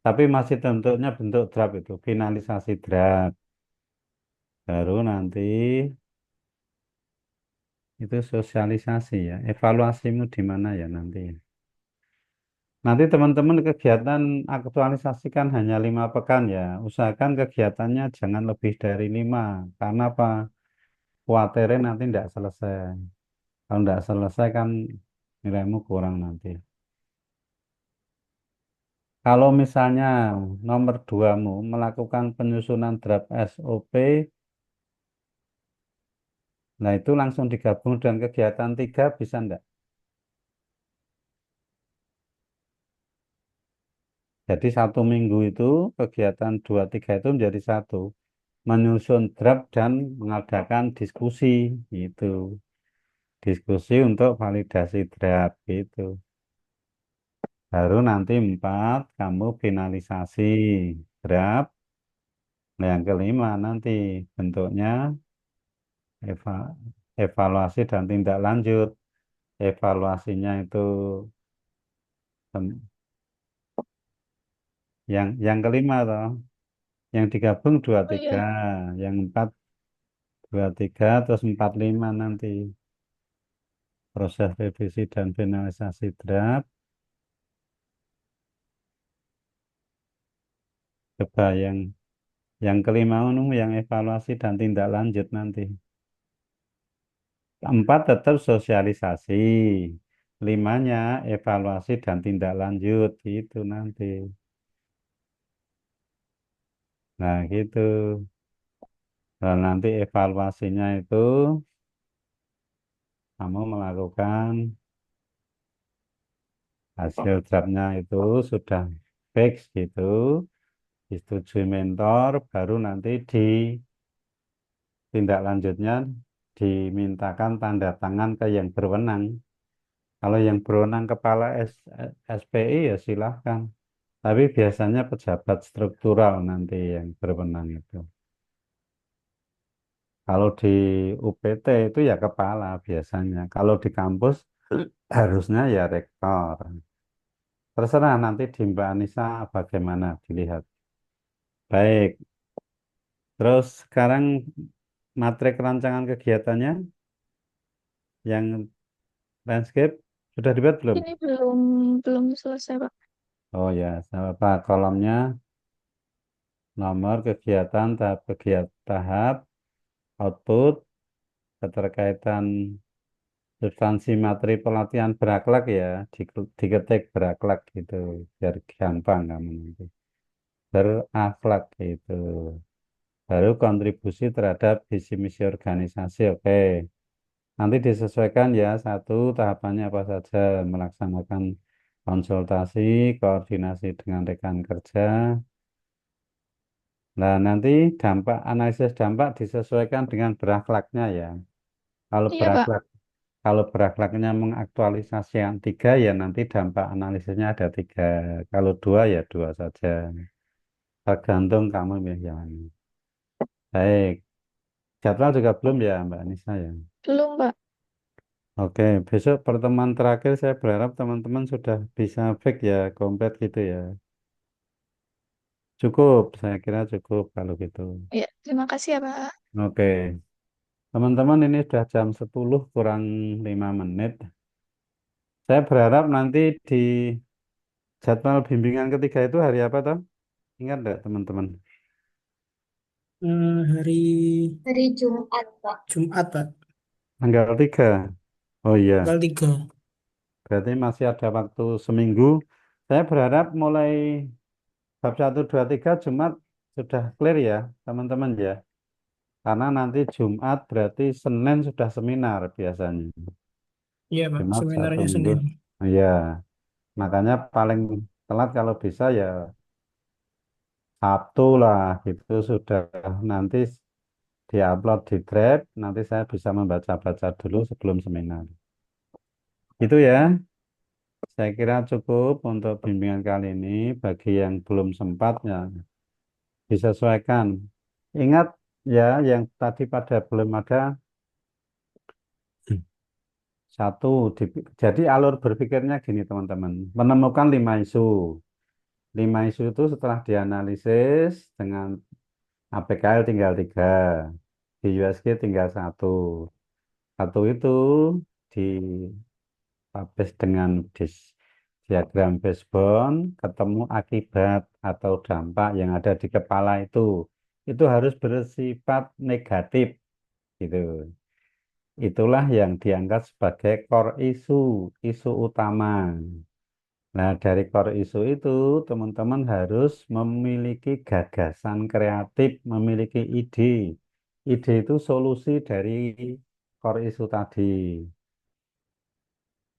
Tapi masih bentuknya bentuk draft itu, finalisasi draft. Baru nanti itu sosialisasi ya. Evaluasimu di mana ya nanti ya. Nanti teman-teman kegiatan aktualisasi kan hanya 5 pekan ya. Usahakan kegiatannya jangan lebih dari 5. Karena apa? Khawatirnya nanti tidak selesai. Kalau tidak selesai kan nilaimu kurang nanti. Kalau misalnya nomor 2-mu melakukan penyusunan draft SOP, nah itu langsung digabung dengan kegiatan 3 bisa enggak? Jadi 1 minggu itu kegiatan 2, 3 itu menjadi 1. Menyusun draft dan mengadakan diskusi gitu. Diskusi untuk validasi draft gitu. Baru nanti 4 kamu finalisasi draft. Nah, yang kelima nanti bentuknya eva- evaluasi dan tindak lanjut. Evaluasinya itu tem- yang kelima toh. Yang digabung 2, Oh 3, iya, yang 4 2, 3, terus 4, 5 nanti proses revisi dan finalisasi draft. Coba yang kelima itu yang evaluasi dan tindak lanjut nanti. 4 tetap sosialisasi. 5-nya evaluasi dan tindak lanjut itu nanti. Nah, gitu. Dan nanti evaluasinya itu kamu melakukan hasil draftnya itu sudah fix gitu, disetujui mentor, baru nanti tindak lanjutnya dimintakan tanda tangan ke yang berwenang. Kalau yang berwenang kepala SPI ya silahkan. Tapi biasanya pejabat struktural nanti yang berwenang itu. Kalau di UPT itu ya kepala biasanya. Kalau di kampus harusnya ya rektor. Terserah nanti di Mbak Anissa bagaimana dilihat. Baik, terus sekarang materi kerancangan kegiatannya yang landscape sudah dibuat belum? ini belum selesai, Pak. Oh ya, sama Pak. Kolomnya nomor kegiatan, tahap, output, keterkaitan substansi materi pelatihan berakhlak ya, diketik berakhlak gitu, biar gampang kamu nanti. Berakhlak gitu. Baru kontribusi terhadap visi misi organisasi, oke. Nanti disesuaikan ya, satu tahapannya apa saja, melaksanakan konsultasi, koordinasi dengan rekan kerja. Nah, nanti analisis dampak disesuaikan dengan berakhlaknya ya. Kalau Iya, Pak. berakhlak, kalau berakhlaknya mengaktualisasi yang 3 ya nanti dampak analisisnya ada 3. Kalau 2 ya 2 saja. Tergantung kamu milih yang mana. Baik, jadwal juga belum ya Mbak Anissa ya. Belum, Pak. Oke, besok pertemuan terakhir saya berharap teman-teman sudah bisa fix ya, komplit gitu ya. Cukup, saya kira cukup kalau gitu. Ya, terima kasih ya, Pak. Oke, teman-teman ini sudah jam 10 kurang 5 menit. Saya berharap nanti di jadwal bimbingan ketiga itu hari apa toh? Ingat enggak teman-teman? Hari Hari Jumat, Pak. Jumat, Pak. Tanggal 3. Oh iya, Tanggal 3. berarti masih ada waktu seminggu. Saya berharap mulai bab 1, 2, 3 Jumat sudah clear ya teman-teman ya. Karena nanti Jumat berarti Senin sudah seminar biasanya. Iya, Pak. Jumat satu Seminarnya minggu. Senin. Iya, makanya paling telat kalau bisa ya Sabtu lah gitu sudah nanti diupload di Drive. Nanti saya bisa membaca-baca dulu sebelum seminar. Itu ya, saya kira cukup untuk bimbingan kali ini. Bagi yang belum sempat ya disesuaikan. Ingat ya yang tadi pada belum ada satu, jadi alur berpikirnya gini teman-teman, menemukan 5 isu. 5 isu itu setelah dianalisis dengan APKL tinggal 3, di USG tinggal 1. Satu itu dipublish dengan diagram basebone, ketemu akibat atau dampak yang ada di kepala itu harus bersifat negatif gitu. itulah yang diangkat sebagai core isu utama. Nah, dari core isu itu, teman-teman harus memiliki gagasan kreatif, memiliki ide. Ide itu solusi dari core isu tadi.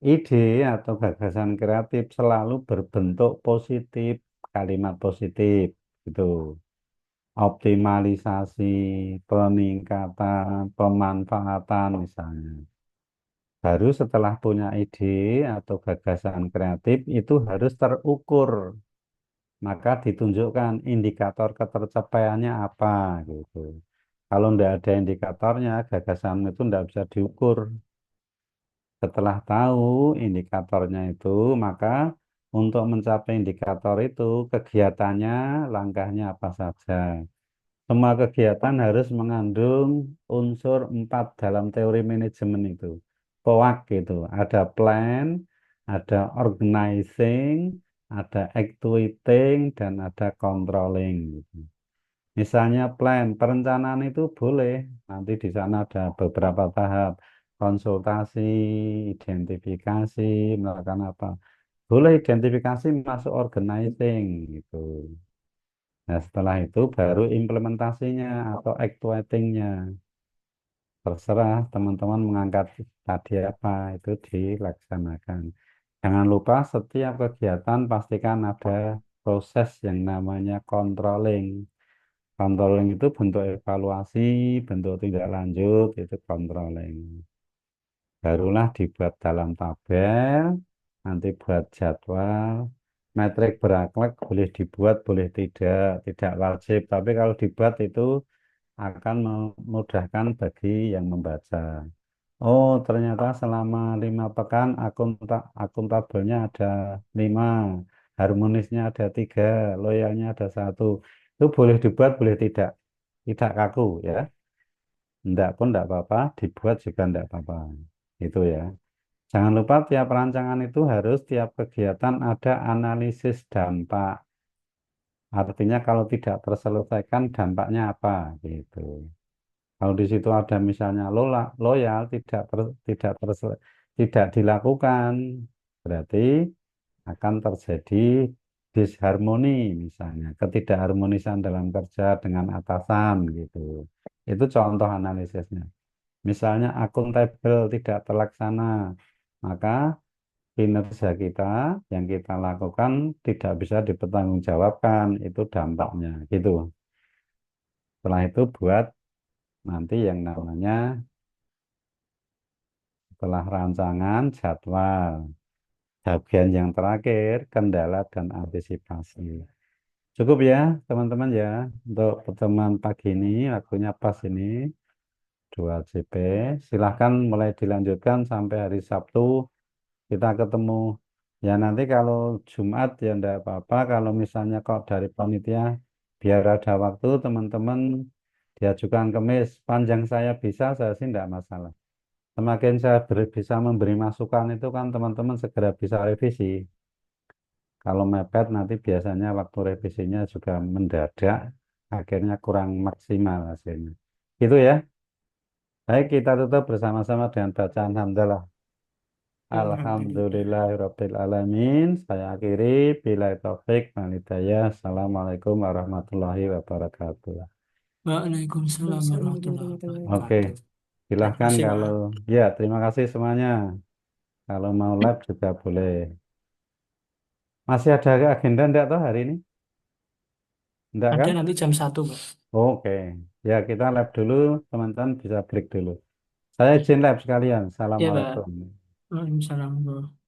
Ide atau gagasan kreatif selalu berbentuk positif, kalimat positif, gitu. Optimalisasi, peningkatan, pemanfaatan misalnya. Baru setelah punya ide atau gagasan kreatif itu harus terukur. Maka ditunjukkan indikator ketercapaiannya apa gitu. Kalau tidak ada indikatornya, gagasan itu tidak bisa diukur. Setelah tahu indikatornya itu, maka untuk mencapai indikator itu, kegiatannya, langkahnya apa saja. Semua kegiatan harus mengandung unsur 4 dalam teori manajemen itu. POAK gitu. Ada plan, ada organizing, ada actuating, dan ada controlling gitu. Misalnya plan, perencanaan itu boleh. Nanti di sana ada beberapa tahap. Konsultasi, identifikasi, melakukan apa. Boleh identifikasi masuk organizing gitu. Nah, setelah itu baru implementasinya atau actuating-nya. Terserah teman-teman mengangkat tadi apa, itu dilaksanakan. Jangan lupa setiap kegiatan pastikan ada proses yang namanya controlling. Controlling itu bentuk evaluasi, bentuk tindak lanjut, itu controlling. Barulah dibuat dalam tabel, nanti buat jadwal. Metrik berakhlak boleh dibuat, boleh tidak wajib. Tapi kalau dibuat itu akan memudahkan bagi yang membaca. Oh, ternyata selama 5 pekan akuntabelnya ada 5, harmonisnya ada 3, loyalnya ada 1. Itu boleh dibuat, boleh tidak. Tidak kaku ya. Enggak pun enggak apa-apa, dibuat juga enggak apa-apa. Itu ya. Jangan lupa tiap rancangan itu harus tiap kegiatan ada analisis dampak. Artinya kalau tidak terselesaikan dampaknya apa gitu. Kalau di situ ada misalnya loyal tidak dilakukan, berarti akan terjadi disharmoni misalnya, ketidakharmonisan dalam kerja dengan atasan gitu. Itu contoh analisisnya. Misalnya akuntabel tidak terlaksana, maka kinerja kita yang kita lakukan tidak bisa dipertanggungjawabkan, itu dampaknya gitu. Setelah itu buat nanti yang namanya setelah rancangan jadwal. Bagian yang terakhir kendala dan antisipasi. Cukup ya teman-teman ya untuk pertemuan pagi ini waktunya pas ini 2 JP. Silahkan mulai dilanjutkan sampai hari Sabtu kita ketemu. Ya nanti kalau Jumat ya enggak apa-apa. Kalau misalnya kok dari panitia biar ada waktu teman-teman diajukan kemis. Panjang saya bisa, saya sih enggak masalah. Semakin saya bisa memberi masukan itu kan teman-teman segera bisa revisi. Kalau mepet nanti biasanya waktu revisinya juga mendadak, akhirnya kurang maksimal hasilnya. Itu ya. Baik, kita tutup bersama-sama dengan bacaan hamdalah. Alhamdulillah. Alhamdulillahirabbil alamin. Saya akhiri bila taufik wal hidayah. Assalamualaikum warahmatullahi wabarakatuh. Waalaikumsalam Assalamualaikum warahmatullahi warahmatullahi Oke, wabarakatuh. Terima silahkan kasih, kalau Pak. ya terima kasih semuanya. Kalau mau lab juga boleh. Masih ada agenda enggak toh hari ini? Enggak Ada kan? nanti jam 1, Pak. Oke, ya kita lab dulu, teman-teman bisa break dulu. Saya izin lab sekalian. Iya, Pak. Assalamualaikum. Waalaikumsalam.